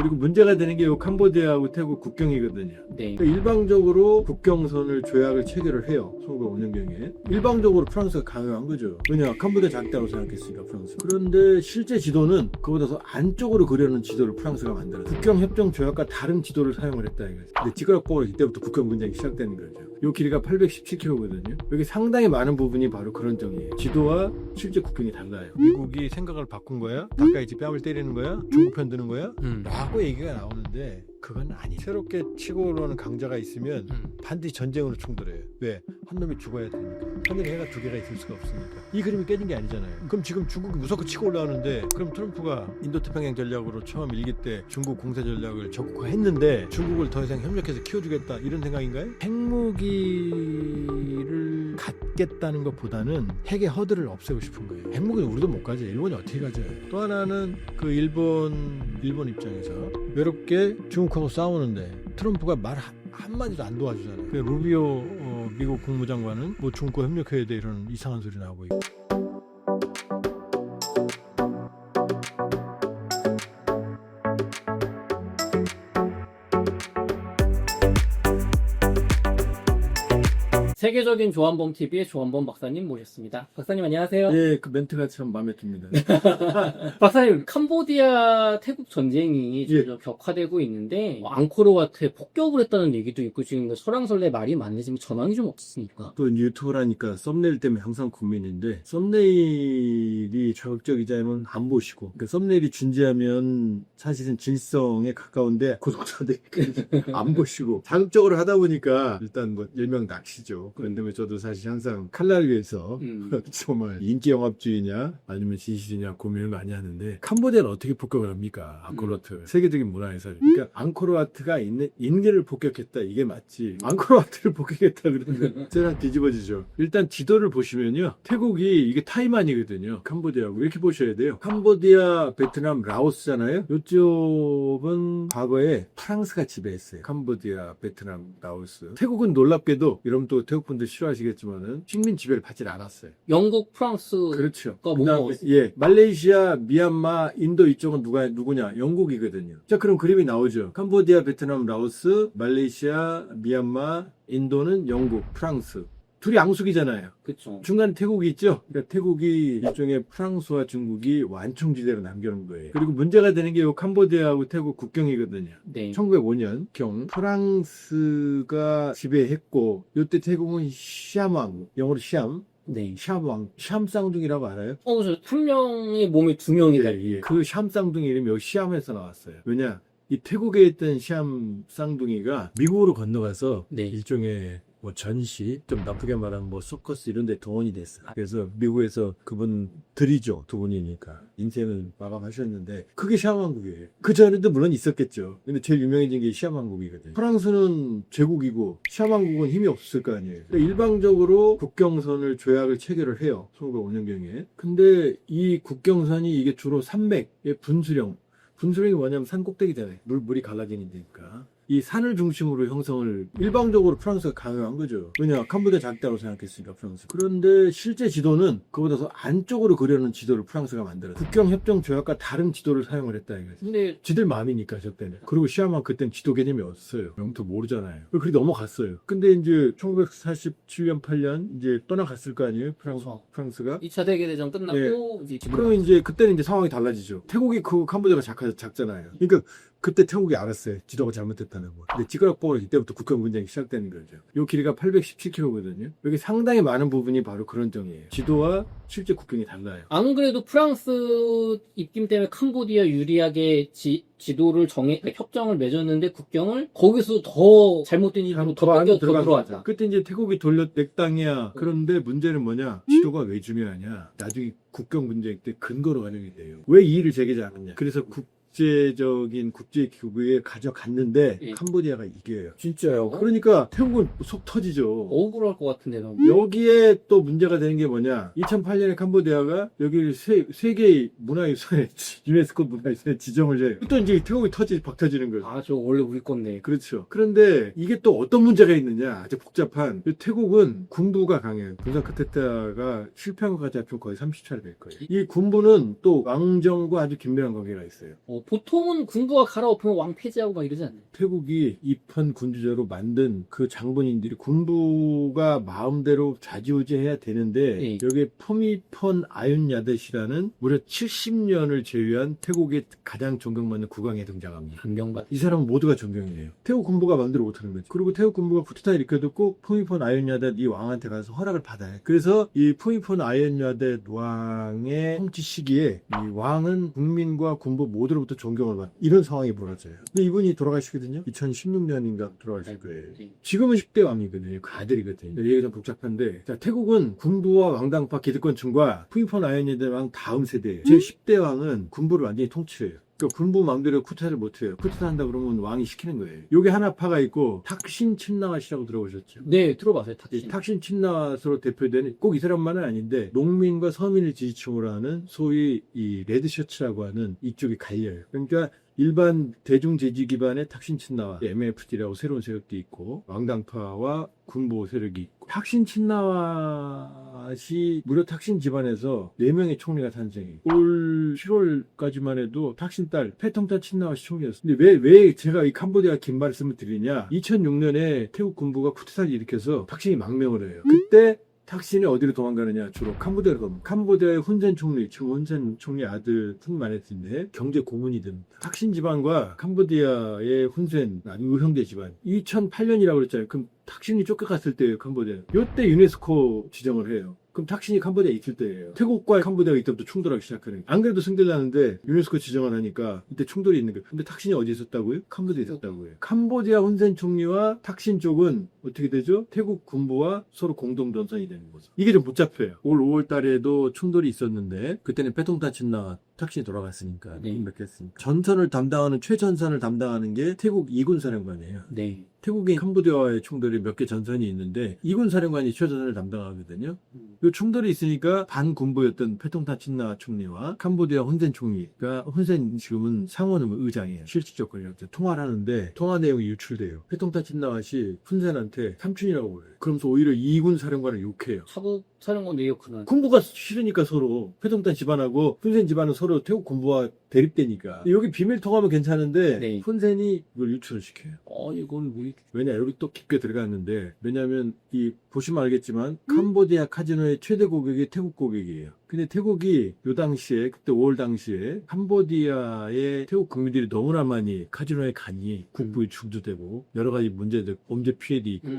그리고 문제가 되는 게 요 캄보디아하고 태국 국경이거든요. 네. 그러니까 일방적으로 국경선을 조약을 체결을 해요. 1905년경에. 일방적으로 프랑스가 강요한 거죠. 왜냐, 캄보디아 작다고 생각했으니까 프랑스. 그런데 실제 지도는 그보다 더 안쪽으로 그려놓은 지도를 프랑스가 만들었어요. 국경협정조약과 다른 지도를 사용을 했다 이거죠. 근데 찌그러뽀로 이때부터 국경 분쟁이 시작되는 거죠. 요 길이가 817km거든요. 여기 상당히 많은 부분이 바로 그런 점이에요. 지도와 실제 국경이 달라요. 미국이 생각을 바꾼 거야? 가까이 뺨을 때리는 거야? 중국 편 드는 거야? 라고 얘기가 나오는데 그건 아니에요. 새롭게 치고 올라오는 강자가 있으면 반드시 전쟁으로 충돌해요. 왜? 한 놈이 죽어야 되니까. 하늘에 해가 두 개가 있을 수가 없으니까. 이 그림이 깨진 게 아니잖아요. 그럼 지금 중국이 무섭게 치고 올라오는데 그럼 트럼프가 인도태평양 전략으로 처음 일기 때 중국 공세 전략을 적극화했는데 중국을 더 이상 협력해서 키워주겠다 이런 생각인가요? 핵무기를 갖겠다는 것보다는 핵의 허들을 없애고 싶은 거예요. 핵무기는 우리도 못 가져. 일본이 어떻게 가져요? 또 하나는 그 일본 입장에서 외롭게 중국하고 싸우는데 트럼프가 말 한마디도 안 도와주잖아요. 그 루비오 미국 국무장관은 뭐 중국과 협력해야 돼 이런 이상한 소리 나오고 있고. 세계적인 조한범 TV의 조한범 박사님 모셨습니다. 박사님 안녕하세요. 예, 그 멘트가 참 마음에 듭니다. 박사님, 캄보디아 태국 전쟁이 예. 점점 격화되고 있는데 앙코르와트에 폭격을 했다는 얘기도 있고 지금 설왕설래 말이 많네. 지금 전황이 좀 없습니까? 또 유튜브라니까 썸네일 때문에 항상 고민인데 썸네일이 자극적이자면 안 보시고 그 썸네일이 진지하면 사실은 진실성에 가까운데 구독자들이 안 보시고 자극적으로 하다 보니까 일단 뭐 일명 낚시죠. 그런데 저도 사실 항상 칼날을 위해서 정말 인기 영합주의냐 아니면 진실이냐 고민을 많이 하는데 캄보디아를 어떻게 폭격을 합니까? 앙코르와트 세계적인 문화유산. 그러니까 앙코르와트가 있는 인계를 폭격했다 이게 맞지. 앙코르와트를 폭격했다 그러면 세상 뒤집어지죠. 일단 지도를 보시면요. 태국이 이게 타이완이거든요. 캄보디아하고 이렇게 보셔야 돼요. 캄보디아, 베트남, 라오스잖아요. 이쪽은 과거에 프랑스가 지배했어요. 캄보디아, 베트남, 라오스. 태국은 놀랍게도 여러분 또 태국 분들 싫어하시겠지만은 식민 지배를 받질 않았어요. 영국, 프랑스. 그렇죠. 뭐 그다음에 예, 말레이시아, 미얀마, 인도 이쪽은 누구냐? 영국이거든요. 자, 그럼 그림이 나오죠. 캄보디아, 베트남, 라오스, 말레이시아, 미얀마, 인도는 영국, 프랑스. 둘이 앙숙이잖아요. 그렇죠. 중간에 태국이 있죠. 그러니까 태국이 일종의 프랑스와 중국이 완충지대로 남겨놓은 거예요. 그리고 문제가 되는 게 요 캄보디아하고 태국 국경이거든요. 네. 1905년 경 프랑스가 지배했고 요때 태국은 시암왕, 영어로 시암, 네. 샤암왕, 샤암 쌍둥이라고 알아요? 그래서 한 명의 몸에 두 명이다. 예. 그 샤암 쌍둥이 이름이 여기 시암에서 나왔어요. 왜냐? 이 태국에 있던 시암 쌍둥이가 미국으로 건너가서 네. 일종의 뭐 전시, 좀 나쁘게 말하면 뭐 서커스 이런 데 동원이 됐어요. 그래서 미국에서 그분 들이죠. 두 분이니까. 인생을 마감하셨는데 그게 시암왕국이에요. 그 전에도 물론 있었겠죠. 근데 제일 유명해진 게 시암왕국이거든요. 프랑스는 제국이고 시암왕국은 힘이 없었을 거 아니에요. 그러니까 일방적으로 국경선을 조약을 체결을 해요. 1905년경에. 근데 이 국경선이 이게 주로 산맥의 분수령이 뭐냐면 산 꼭대기잖아요. 물이 갈라지니까. 이 산을 중심으로 형성을 일방적으로 프랑스가 강요한 거죠. 왜냐, 캄보디아 작다고 생각했으니까 프랑스. 그런데 실제 지도는 그보다 더 안쪽으로 그려놓은 지도를 프랑스가 만들었어요. 국경협정조약과 다른 지도를 사용을 했다 이거죠. 근데 지들 마음이니까 저 때는. 그리고 시아만 그땐 지도 개념이 없어요. 영토 모르잖아요. 그렇게 넘어갔어요. 근데 이제 1947년 8년 이제 떠나갔을 거 아니에요. 프랑스가. 2차 세계대전 끝나고 이제 그러면 이제 그때는 이제 상황이 달라지죠. 태국이 그 캄보디아가 작잖아요. 그러니까 그때 태국이 알았어요. 지도가 잘못됐다는 거. 근데 찌그러뽀로 이때부터 국경 분쟁이 시작되는 거죠. 요 길이가 817km거든요. 여기 상당히 많은 부분이 바로 그런 점이에요. 지도와 실제 국경이 달라요. 안 그래도 프랑스 입김 때문에 캄보디아 유리하게 지도를 협정을 맺었는데 국경을 거기서 더 잘못된 일로 더 뺏겨 들어가자. 그때 이제 태국이 내 땅이야. 그런데 문제는 뭐냐? 지도가 왜 중요하냐? 나중에 국경 분쟁 때 근거로 활용이 돼요. 왜 이의를 제기하지 않았냐? 그래서 국제적인 국제기구에 가져갔는데 캄보디아가 이겨요. 진짜요? 그러니까 태국은 속 터지죠. 억울할 것 같은데 너무. 여기에 또 문제가 되는 게 뭐냐? 2008년에 캄보디아가 여기를 세계의 문화유산에 유네스코 문화유산에 지정을 해요. 또 이제 태국이 박 터지는 거죠. 아, 저 원래 우리 건데. 그렇죠. 그런데 이게 또 어떤 문제가 있느냐? 아주 복잡한. 태국은 군부가 강해요. 군사 쿠데타가 실패한 것까지 합치면 거의 30차례 될 거예요. 이 군부는 또 왕정과 아주 긴밀한 관계가 있어요. 그렇죠. 보통은 군부가 갈아엎으면 왕 폐지하고 막 이러지 않나요? 태국이 입헌 군주제로 만든 그 장본인들이 군부가 마음대로 좌지우지해야 되는데 네. 여기에 푸미폰 아윤야댓이라는 무려 70년을 제외한 태국의 가장 존경받는 국왕에 등장합니다. 존경받. 이 사람은 모두가 존경해요. 태국 군부가 마음대로 못하는 거지. 그리고 태국 군부가 쿠데타 일으켜도 꼭 푸미폰 아윤야댓 이 왕한테 가서 허락을 받아요. 그래서 이 푸미폰 아윤야댓 왕의 통치 시기에 이 왕은 국민과 군부 모두로부터 존경을 받는 이런 상황이 벌어져요. 근데 이분이 돌아가시거든요. 2016년인가 돌아가실 거예요. 지금은 10대 왕이거든요. 그 아들이거든요. 얘기가 좀 복잡한데 자, 태국은 군부와 왕당파 기득권층과 푸미폰 아윤야댓 왕 다음 세대예요. 제 10대 왕은 군부를 완전히 통치해요. 그러니까 군부 마음대로 쿠데타를 못해요. 쿠데타 한다 그러면 왕이 시키는 거예요. 요게 하나파가 있고 탁신 친나와시라고 들어보셨죠? 네, 들어봤어요. 이 탁신. 탁신 친나와스로 대표되는 꼭 이 사람만은 아닌데 농민과 서민을 지지층으로 하는 소위 이 레드셔츠라고 하는 이쪽이 갈려요. 그러니까 일반 대중 지지 기반의 탁신 친나와 MFD라고 새로운 세력도 있고 왕당파와 군부 세력이 있고 탁신 친나와시 무려 탁신 집안에서 4명의 총리가 탄생해요. 올 7월까지만 해도 탁신 딸 패통탄 친나와시 총리였어요. 근데 왜 제가 이 캄보디아 긴 말씀을 드리냐 2006년에 태국 군부가 쿠데타를 일으켜서 탁신이 망명을 해요. 그때 탁신이 어디로 도망가느냐 주로 캄보디아로 갑니다. 캄보디아의 훈센 총리 지금 훈센 총리 아들 훈마네트인데 경제 고문이 됩니다. 탁신 집안과 캄보디아의 훈센 아주 의형제 집안 2008년이라고 그랬잖아요. 그럼 탁신이 쫓겨갔을 때예요. 캄보디아. 이때 유네스코 지정을 해요. 그럼 탁신이 캄보디아에 있을 때예요. 태국과 캄보디아가 이때부터 충돌하기 시작하는 거예요. 안 그래도 승질나는데 유네스코 지정을 하니까 이때 충돌이 있는 거예요. 근데 탁신이 어디 있었다고요? 캄보디아에 있었다고요. 캄보디아 훈센 총리와 탁신 쪽은 어떻게 되죠? 태국 군부와 서로 공동 전선이 되는 거죠. 이게 좀 복잡해요. 올 5월 달에도 충돌이 있었는데 그때는 패통탄 친나 탁신이 돌아갔으니까 네. 몇겠습니까 전선을 담당하는 최전선을 담당하는 게 태국 2군 사령관이에요. 네. 태국이 캄보디아와의 충돌이 몇 개 전선이 있는데 2군 사령관이 최전선을 담당하거든요. 이 충돌이 있으니까 반군부였던 패통탄 친나 총리와 캄보디아 훈센 총리가 훈센 지금은 상원 의장이에요. 실질적 권력 통화를 하는데 통화 내용이 유출돼요. 패통탄 친나와시 훈센한테 삼촌이라고 그래요. 그러면서 오히려 2군 사령관을 욕해요. 사국 사령관 내역은 군부가 싫으니까 서로 패통탄 집안하고 훈센 집안은 서로 태국 군부와 대립되니까 여기 비밀 통화면 괜찮은데 네. 훈센이 이걸 유출을 시켜요. 이건 뭐 왜냐 여기 또 깊게 들어갔는데 왜냐하면 이 보시면 알겠지만 캄보디아 카지노의 최대 고객이 태국 고객이에요. 근데 태국이 요 당시에 그때 5월 당시에 캄보디아의 태국 국민들이 너무나 많이 카지노에 가니 국부에 중조되고 여러 가지 문제들 범죄 피해도 있고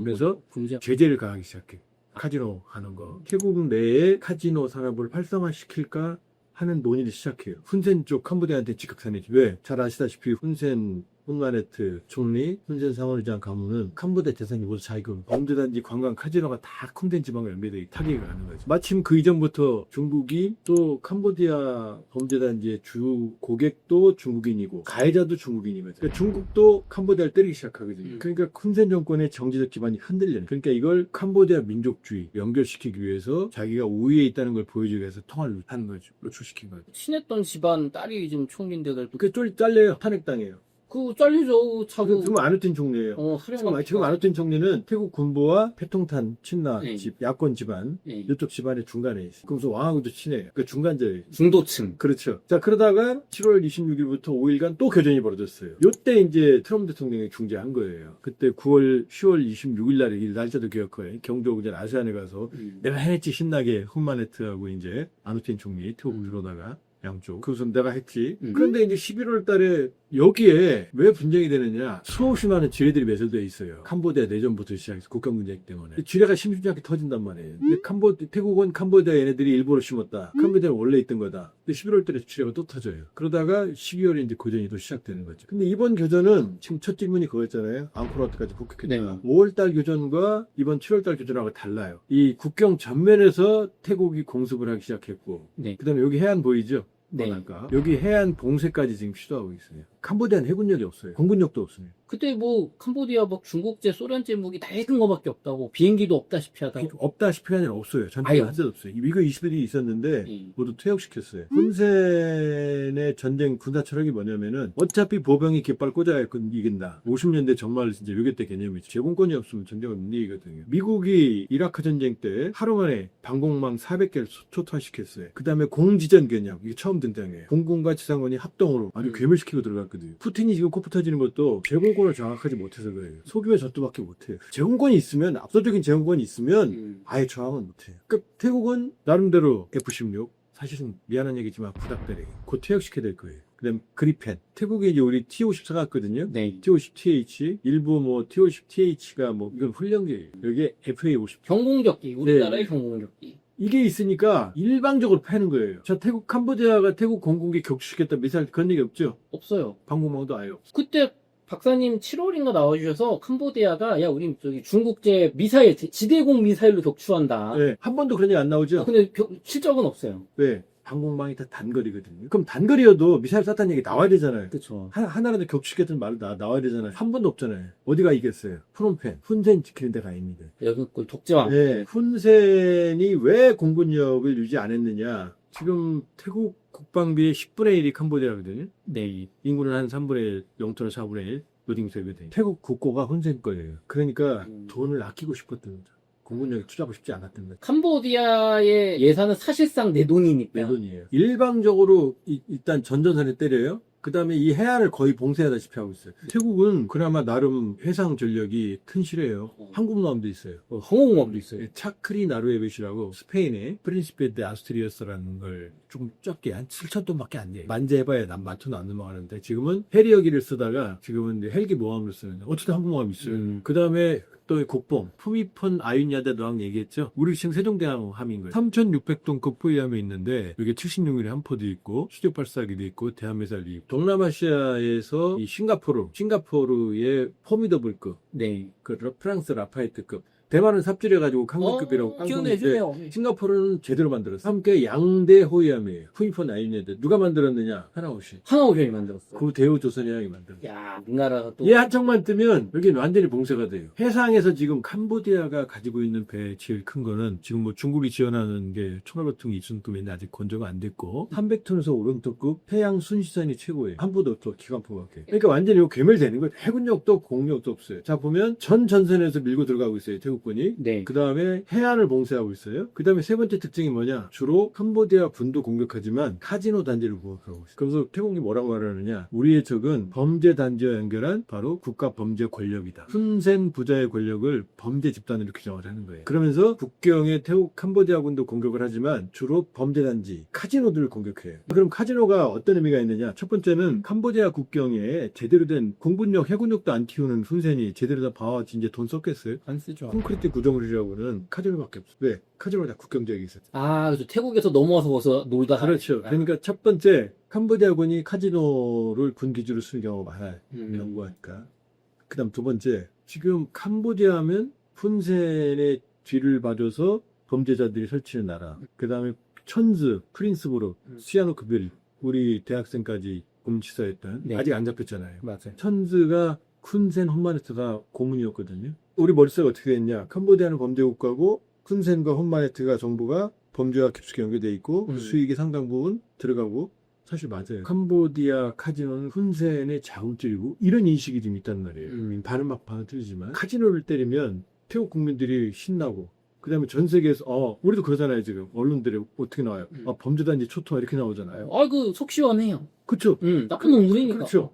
그래서 군제 제재를 가하기 시작해. 카지노 하는 거. 태국 내에 카지노 산업을 활성화시킬까 하는 논의를 시작해요. 훈센 쪽 캄보디아한테 직격탄이지. 왜? 잘 아시다시피 훈센 훈마네트 총리, 훈센 상원의장 가문은 캄보디아 재산이 모두 자기금, 범죄단지, 관광, 카지노가 다 콩덴 지방과 연계되어 타격이 가는 거죠. 마침 그 이전부터 중국이 또 캄보디아 범죄단지의 주 고객도 중국인이고 가해자도 중국인이거든요. 그러니까 중국도 캄보디아를 때리기 시작하거든요. 그러니까 훈센 정권의 정치적 기반이 흔들리는. 그러니까 이걸 캄보디아 민족주의 연결시키기 위해서 자기가 우위에 있다는 걸 보여주기 위해서 통화를 하는 거죠. 노출시킨 거죠. 친했던 집안 딸이 지금 총리인데 그 잘려요. 탄핵당해요. 그 잘리죠. 차고 지금 아누틴 총리예요. 지금 아누틴 총리는 태국 군부와 패통탄 친나 네. 집 야권 집안 네. 이쪽 집안의 중간에 있어요. 그래서 왕하고도 친해요. 그 중간자예요. 중도층. 그렇죠. 자 그러다가 7월 26일부터 5일간 또 교전이 벌어졌어요. 요때 이제 트럼프 대통령이 중재한 거예요. 그때 10월 26일 날에 이 날짜도 기억해요. 경조국전 아세안에 가서 내가 해냈지 신나게 훈마네트하고 이제 아누틴 총리 태국 들어오다가 양쪽. 그것은 내가 했지. 그런데 이제 11월 달에 여기에 왜 분쟁이 되느냐. 수없이 많은 지뢰들이 매설되어 있어요. 캄보디아 내전부터 시작해서 국경 분쟁 때문에. 지뢰가 심심치 않게 터진단 말이에요. 근데 태국은 캄보디아 얘네들이 일부러 심었다. 캄보디아는 원래 있던 거다. 근데 11월 달에 지뢰가 또 터져요. 그러다가 12월에 이제 교전이 또 시작되는 거죠. 근데 이번 교전은 지금 첫 질문이 그거였잖아요. 앙코르와트까지 폭격했다. 네. 5월달 교전과 이번 7월달 교전하고 달라요. 이 국경 전면에서 태국이 공습을 하기 시작했고 네. 그다음에 여기 해안 보이죠? 네. 여기 해안 봉쇄까지 지금 시도하고 있어요. 캄보디아는 해군력이 없어요. 공군력도 없어요. 그때 뭐 캄보디아 막 중국제, 소련제 무기 다 해든 거밖에 없다고 비행기도 없다시피 하다고. 없다시피 아니라 없어요. 전투가 아유. 한 적 없어요. 미국 20일이 있었는데 예. 모두 퇴역시켰어요. 훈센의 전쟁 군사 철학이 뭐냐면은 어차피 보병이 깃발 꽂아야 이긴다. 50년대 정말 진짜 요괴때 개념이죠. 제공권이 없으면 전쟁을 못 이기거든요. 미국이 이라크 전쟁 때 하루 만에 방공망 400개를 초토화시켰어요. 그 다음에 공지전 개념 이게 처음 등장해요. 공군과 지상군이 합동으로 아주 괴멸시키고 들어갔거든요. 푸틴이 지금 코프 터지는 것도 제공권을 정확하지 못해서 그래요. 소규모 전투밖에 못해요. 제공권이 있으면 압도적인 제공권이 있으면 아예 저항은 못해요. 그러니까 태국은 나름대로 F-16 사실은 미안한 얘기지만 부닥다리 곧 퇴역시켜야 될 거예요. 그다음 그리펜 태국에 이제 우리 T-50 사갔거든요. 네. T-50TH 일부 뭐 T-50TH가 뭐 이건 훈련기예요. 여기에 FA-50 경공격기, 우리나라의 네. 경공격기. 이게 있으니까 일방적으로 패는 거예요. 자, 태국 캄보디아가 태국 공군기 격추시켰다 미사일 그런 얘기 없죠? 없어요. 방공망도 아예 없어. 그때 박사님 7월인가 나와주셔서 캄보디아가 야 우리 저기 중국제 미사일 지대공 미사일로 격추한다. 네, 한 번도 그런 얘기 안 나오죠? 근데 실적은 없어요. 왜? 방공망이 다 단거리거든요. 그럼 단거리여도 미사일 쐈다는 얘기 나와야 되잖아요. 그렇죠. 하나라도 격추시켰던 말 나와야 되잖아요. 한 번도 없잖아요. 어디가 이겼어요? 프놈펜, 훈센 지키는 데가 아닙니다. 여기 그 독재왕. 네, 훈센이 왜 공군력을 유지 안 했느냐? 지금 태국 국방비의 10분의 1이 캄보디아거든요. 네. 인구는 한 3분의 1, 영토는 4분의 1, 노딩세거든요. 태국 국고가 훈센 거예요. 그러니까 돈을 아끼고 싶었던 거죠. 공군력에 투자하고 싶지 않았던 거죠. 캄보디아의 예산은 사실상 내 돈이니까. 내 돈이에요. 일방적으로 일단 전전선에 때려요. 그 다음에 이 해안을 거의 봉쇄하다시피 하고 있어요. 태국은 그나마 나름 해상 전력이 튼실해요. 항공모함도 있어요. 항공모함도 있어요. 차크리 나루에벳이라고 스페인의 프린시페 데 아스트리어스라는 걸 조금 적게 한 7,000톤밖에 안 돼요. 만재해봐야 난 많던 안 넘어가는데 지금은 해리어기를 쓰다가 지금은 이제 헬기 모함을 쓰는 어쨌든 항공모함이 있어요. 그 다음에 또 국뽕, 푸미폰 아윤야데 너항 얘기했죠? 우리 지금 세종대왕 함인 거예요. 3,600톤급 포위함이 있는데 여기 76mm 함포도 있고 수직 발사기도 있고 대한미사일도 있고 동남아시아에서 이 싱가포르의 포미더블급 네. 그 프랑스 라파에트급 대만은 삽질해가지고 강력급이라고 기억내주네요. 싱가포르는 제대로 만들었어요. 함께 양대 호위함이에요. 푸미폰 아윤야데 누가 만들었느냐? 하나오시. 하나오션이 만들었어. 그 대우 조선해양이 만들었어요. 야, 우리나라가 또. 얘 한 척만 뜨면 여기는 완전히 봉쇄가 돼요. 해상에서 지금 캄보디아가 가지고 있는 배 제일 큰 거는 지금 뭐 중국이 지원하는 게 1,500톤 이순급인데 아직 건조가 안 됐고 300톤에서 500톤급 해양 순시선이 최고예요. 함부도 또 기관포밖에. 그러니까 완전히 이거 괴멸되는 거예요. 해군력도 없고 공력도 없어요. 자 보면 전 전선에서 밀고 들어가고 있어요. 태국군이. 네. 그 다음에 해안을 봉쇄하고 있어요. 그 다음에 세 번째 특징이 뭐냐? 주로 캄보디아 군도 공격하지만 카지노 단지를 공격하고 있어요. 그래서 태국이 뭐라고 말하느냐? 우리의 적은 범죄 단지와 연결한 바로 국가 범죄 권력이다. 훈센 부자의 권력을 범죄 집단으로 규정을 하는 거예요. 그러면서 국경에 태국 캄보디아 군도 공격을 하지만 주로 범죄 단지, 카지노들을 공격해요. 그럼 카지노가 어떤 의미가 있느냐? 첫 번째는 캄보디아 국경에 제대로 된 공군력, 해군력도 안 키우는 훈센이 제대로 다 봐와지 이제 돈 썼겠어요? 안 쓰죠. 콘크리트 구조물이라고는 카지노밖에 없어요. 왜? 카지노가 다 국경지역에 있어요. 아, 그래서 태국에서 넘어와서 거기서 놀다. 그렇죠. 그러니까 첫 번째 캄보디아군이 카지노를 군 기지로 쓰는 경우가 많아요. 연구하니까. 그 다음 두 번째, 지금 캄보디아 하면 훈센의 뒤를 봐줘서 범죄자들이 설치는 나라. 그 다음에 천즈, 프린스부르, 시아노크빌, 우리 대학생까지 공치사했던 네. 아직 안 잡혔잖아요. 맞아요. 천즈가 훈센 홈마네트가 고문이었거든요. 우리 머릿속에 어떻게 됐냐. 캄보디아는 범죄국가고 훈센과 홈마네트가 정부가 범죄와 깊숙이 연결돼 있고 그 수익의 상당 부분 들어가고 사실 맞아요. 캄보디아 카지노는 훈센의 자금줄이고 이런 인식이 좀 있단 말이에요. 다른 막판은 틀리지만 카지노를 때리면 태국 국민들이 신나고 그 다음에 전 세계에서 우리도 그러잖아요. 지금 언론들이 어떻게 나와요. 범죄단지 초토화 이렇게 나오잖아요. 속 시원해요. 그렇죠. 나쁜 놈들이니까. 그렇죠.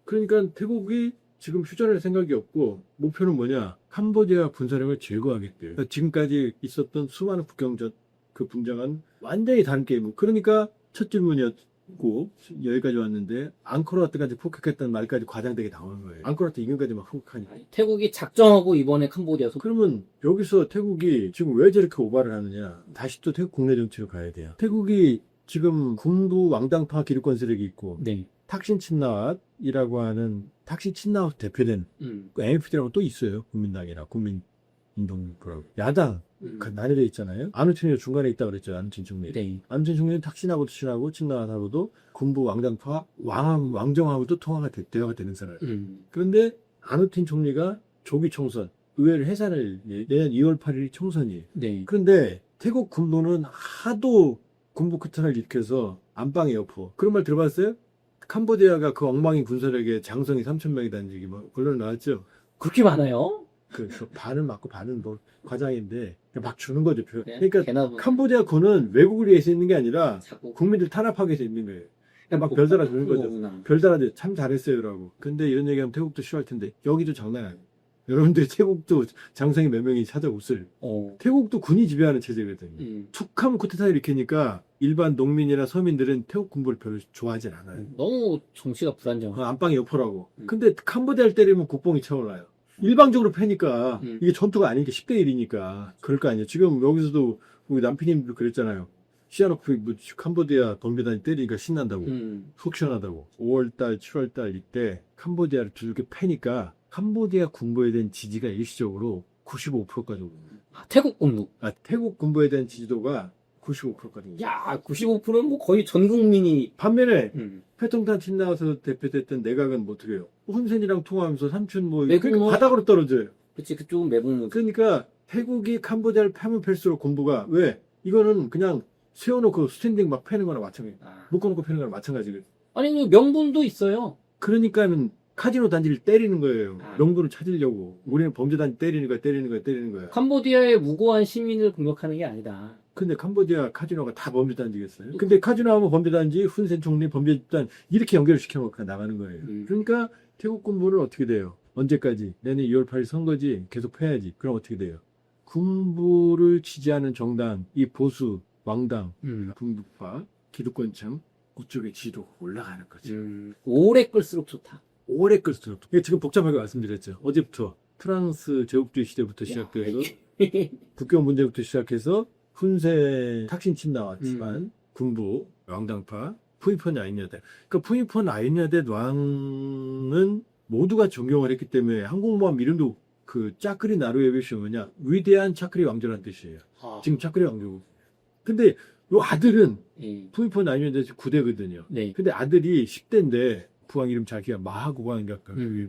그러니까 태국이 지금 휴전할 생각이 없고 목표는 뭐냐. 캄보디아 군사력을 제거하겠대요. 그러니까 지금까지 있었던 수많은 국경전 그 분장은 완전히 다른 게임. 그러니까 첫 질문이었고 여기까지 왔는데 앙코르와트까지 폭격했다는 말까지 과장되게 나오는 거예요. 앙코르와트 인근까지 막 폭격하니까. 태국이 작정하고 이번에 캄보디아에서. 그러면 여기서 태국이 지금 왜 저렇게 오바를 하느냐. 다시 또 태국 국내 정치로 가야 돼요. 태국이 지금 군부 왕당파 기득권 세력이 있고 네. 탁신 친나왑이라고 하는 탁신 친나왑 대표된 MFD라고 또 있어요. 국민당이나 국민 운동부라고. 야당 나뉘어져 있잖아요. 안우천이 중간에 있다 그랬죠. 안우천 총리. 네. 안우천 총리는 탁신하고도 친하고 친나하고도 군부 왕당파 왕정하고도 통화가 대화가 되는 사람. 그런데 안우천 총리가 조기 총선 의회를 해산을 내년 2월 8일이 총선이에요. 네. 그런데 태국 군부는 하도 군부 쿠탄을 일으켜서 안방에 엎어. 그런 말 들어봤어요? 캄보디아가 그 엉망인 군사력에 장성이 3,000명이다는 얘기 뭐 언론에 나왔죠. 그렇게 많아요? 그 반은 맞고 반은 뭐 과장인데 막 주는 거죠. 네, 그러니까 개나분. 캄보디아 군은 외국을 위해서 있는 게 아니라 자꾸 국민들 탄압하기 위해서 있는 거예요. 막 별 달아주는 거죠. 거구나. 별 달아줘. 참 잘했어요라고. 근데 이런 얘기하면 태국도 싫어할 텐데 여기도 장난 아니에요. 여러분들 태국도 장성이 몇 명이 찾아오세요. 태국도 군이 지배하는 체제거든요. 툭하면 쿠데타 일으키니까 일반 농민이나 서민들은 태국 군부를 별로 좋아하진 않아요. 너무 정치가 불안정. 안방에 엎어라고. 근데 캄보디아를 때리면 국뽕이 차올라요. 일방적으로 패니까 이게 전투가 아니니까 10대 1이니까 그럴 거 아니에요. 지금 여기서도 우리 남편님도 그랬잖아요. 시아노프 뭐 캄보디아 덤비다니 때리니까 신난다고. 속 시원하다고. 5월달 7월달 이때 캄보디아를 두들겨 패니까 캄보디아 군부에 대한 지지가 일시적으로 95%까지 오릅니다. 태국 군부. 태국 군부에 대한 지지도가 95%까지. 야, 95%는 뭐 거의 전 국민이. 반면에 패통탄 팀 나와서 대표됐던 내각은 뭐 어떻게 해요? 훈센이랑 통화하면서 삼촌 뭐 매국 바닥으로 떨어져요. 그치, 그쪽은 매국. 그러니까 태국이 캄보디아를 패면 팰수록 군부가 왜? 이거는 그냥 세워놓고 스탠딩 막 패는 거나 마찬가지. 묶어놓고 패는 거나 마찬가지거든. 아니, 명분도 있어요. 그러니까는 카지노 단지를 때리는 거예요. 명분을 찾으려고. 우리는 범죄 단지 때리는 거야. 캄보디아의 무고한 시민을 공격하는 게 아니다. 근데 캄보디아 카지노가 다 범죄 단지겠어요? 근데 카지노 하면 범죄 단지, 훈센 총리 범죄 집단 이렇게 연결을 시켜놓고 나가는 거예요. 그러니까 태국 군부는 어떻게 돼요? 언제까지? 내년 2월 8일 선거지. 계속 패야지. 그럼 어떻게 돼요? 군부를 지지하는 정당, 이 보수, 왕당, 군부파, 기득권층 그쪽의 지지도가 올라가는 거죠. 오래 끌수록 좋다. 오래 끌수록. 지금 복잡하게 말씀드렸죠. 어제부터 프랑스 제국주의 시대부터 시작돼서 국경 문제부터 시작해서 훈세 탁신 침 나왔지만 군부, 왕당파, 푸이폰 아이냐데. 그러니까 푸이폰 아이냐데 왕은 모두가 존경을 했기 때문에 한국모함 이름도 그 짜크리 나루에비시 뭐냐 위대한 차크리 왕조란 뜻이에요. 지금 차크리 왕조고. 근데 요 아들은 푸이폰 아이냐데 9대거든요. 네. 근데 아들이 10대인데 부왕 이름 자기가 마하국왕인가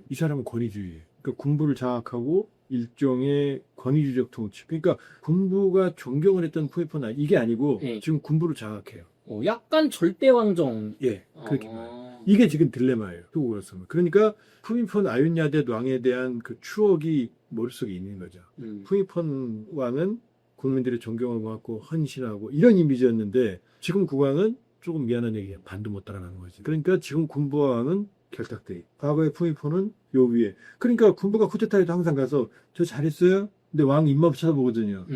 이 사람은 권위주의예요. 그러니까 군부를 장악하고 일종의 권위주의적 통치. 그러니까 군부가 존경을 했던 푸이폰 아이 이게 아니고 지금 군부를 장악해요. 약간 절대왕정. 예, 그렇게 말해요. 이게 지금 딜레마예요. 태국으로서. 그러니까 푸미폰 아윤야데 왕에 대한 그 추억이 머릿속에 있는 거죠. 푸미폰 왕은 국민들의 존경을 받고 헌신하고 이런 이미지였는데 지금 국왕은 조금 미안한 얘기야. 반도 못 따라가는 거지. 그러니까 지금 군부왕은 결탁돼. 과거의 푸미폰은 요 위에. 그러니까 군부가 쿠데타에도 항상 가서 저 잘했어요? 근데 왕 입맛 찾아보거든요.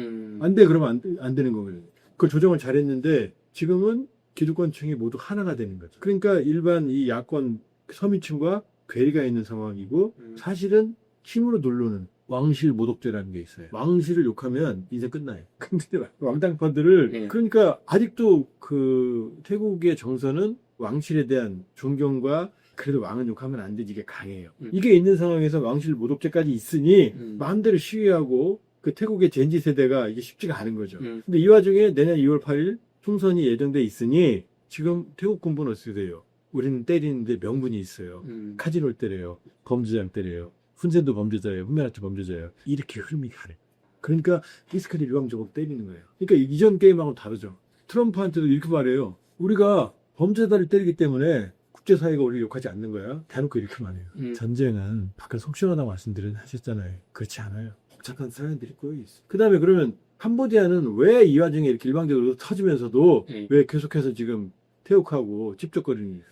안 돼. 그러면 안 되는 거거든요. 그걸 조정을 잘했는데 지금은 기득권층이 모두 하나가 되는 거죠. 그러니까 일반 이 야권 서민층과 괴리가 있는 상황이고 사실은 힘으로 누르는 왕실 모독죄라는 게 있어요. 왕실을 욕하면 인생 끝나요. 근데 왕당파들을 그러니까 아직도 그 태국의 정서는 왕실에 대한 존경과 그래도 왕은 욕하면 안 되지 이게 강해요. 이게 있는 상황에서 왕실 모독죄까지 있으니 마음대로 시위하고 그 태국의 젠지 세대가 이게 쉽지가 않은 거죠. 근데 이 와중에 내년 2월 8일 총선이 예정돼 있으니 지금 태국 군부는 어떻게 돼요? 우리는 때리는데 명분이 있어요. 카지노를 때려요. 범죄자를 때려요. 훈센도 범죄자예요. 훈메라트 범죄자예요. 이렇게 흐름이 가래. 그러니까 히스카리 일방적으로 때리는 거예요. 그러니까 이전 게임하고 다르죠. 트럼프한테도 이렇게 말해요. 우리가 범죄자를 때리기 때문에 국제사회가 우리를 욕하지 않는 거야. 대놓고 이렇게 말해요. 전쟁은 밖에 속 시원하다고 하셨잖아요. 그렇지 않아요. 복잡한 사연들이 꼬여있어. 그 다음에 그러면 캄보디아는 왜 이 와중에 이렇게 일방적으로 터지면서도 왜 계속해서 지금 태국하고 찝쩍거리니?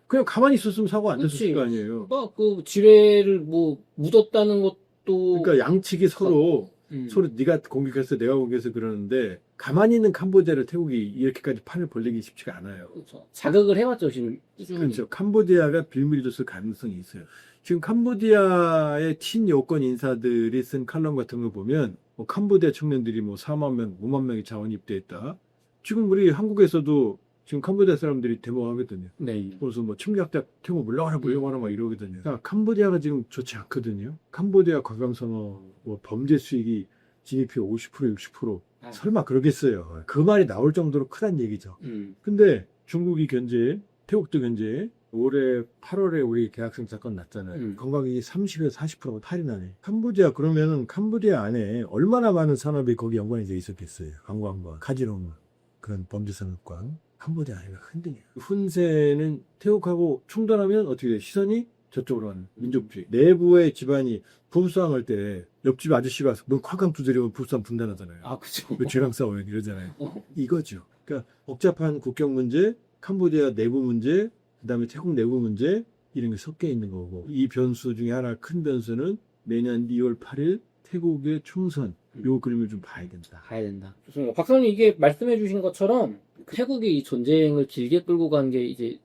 그냥 가만히 있었으면 사고 안 됐을 거 아니에요. 그 지뢰를 뭐 묻었다는 것도. 그러니까 양측이 서로 네가 공격해서 내가 공격해서 그러는데 가만히 있는 캄보디아를 태국이 이렇게까지 판을 벌리기 쉽지가 않아요. 그렇죠. 자극을 해왔죠 지금. 그렇죠. 캄보디아가 빌미를 줬을 가능성이 있어요. 지금 캄보디아의 친여권 인사들이 쓴 칼럼 같은 거 보면 뭐 캄보디아 청년들이 뭐 4만 명, 5만 명이 자원 입대했다. 지금 우리 한국에서도 지금 캄보디아 사람들이 데모하거든요. 그래서 뭐 침략자 태국 물러가라 막 이러거든요. 그러니까 캄보디아가 지금 좋지 않거든요. 캄보디아 관광선호 뭐 범죄 수익이 GDP 50% 60% 아. 설마 그러겠어요. 그 말이 나올 정도로 크단 얘기죠. 근데 중국이 견제, 태국도 견제, 올해 8월에 우리 대학생 사건 났잖아요. 관광객이 30에서 40%가 탈이 나네. 캄보디아 그러면은 캄보디아 안에 얼마나 많은 산업이 거기 연관이 돼 있었겠어요. 관광과 카지노 그런 범죄 산업과 캄보디아가 흔들려요. 훈세는 태국하고 충돌하면 어떻게 돼? 시선이 저쪽으로 가는 민족주의. 내부의 집안이 부부싸움 할 때 옆집 아저씨가 넌 콱콱 두드리면 부부싸움 분단하잖아요. 아, 그죠. 왜 쟤랑 싸워요? 이러잖아요. 어. 이거죠. 그러니까 복잡한 국경 문제, 캄보디아 내부 문제, 그다음에 태국 내부 문제 이런 게 섞여 있는 거고 이 변수 중에 하나 큰 변수는 내년 2월 8일 태국의 총선 요 그림을 좀 봐야 된다. 가야 된다. 좋습니다. 박사님 이게 말씀해 주신 것처럼 태국이 이 전쟁을 길게 끌고 간 게 이제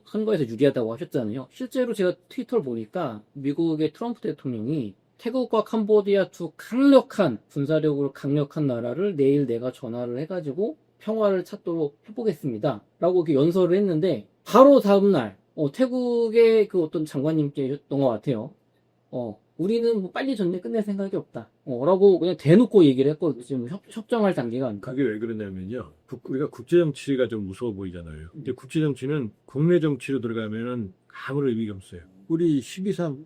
선거에서 유리하다고 하셨잖아요. 실제로 제가 트위터를 보니까 미국의 트럼프 대통령이 태국과 캄보디아 두 강력한 군사력으로 강력한 나라를 내일 내가 전화를 해가지고 평화를 찾도록 해보겠습니다. 라고 이렇게 연설을 했는데 바로 다음날 태국의 그 어떤 장관님께였던 것 같아요. 우리는 뭐 빨리 전쟁 끝낼 생각이 없다. 라고 그냥 대놓고 얘기를 했거든요. 지금 협정할 단계가 아니고. 그게 왜 그러냐면요. 우리가 국제정치가 좀 무서워 보이잖아요. 근데 국제정치는 국내 정치로 들어가면은 아무런 의미가 없어요. 우리 12.3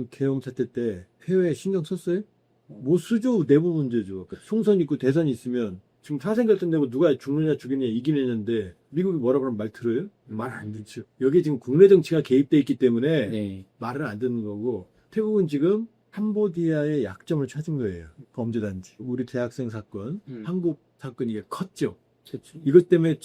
계엄 사태 때 해외에 신경 썼어요? 못 쓰죠. 내부 문제죠. 총선 있고 대선 있으면 지금 사생결정 내고 누가 죽느냐 죽이느냐 이기느냐인데 미국이 뭐라 그러면 말 들어요? 말 안 듣죠. 여기 지금 국내 정치가 개입돼 있기 때문에 네. 말을 안 듣는 거고 태국은 지금 캄보디아의 약점을 찾은 거예요. 범죄단지. 우리 대학생 사건, 한국 사건 이게 컸죠. 그렇죠. 이것 때문에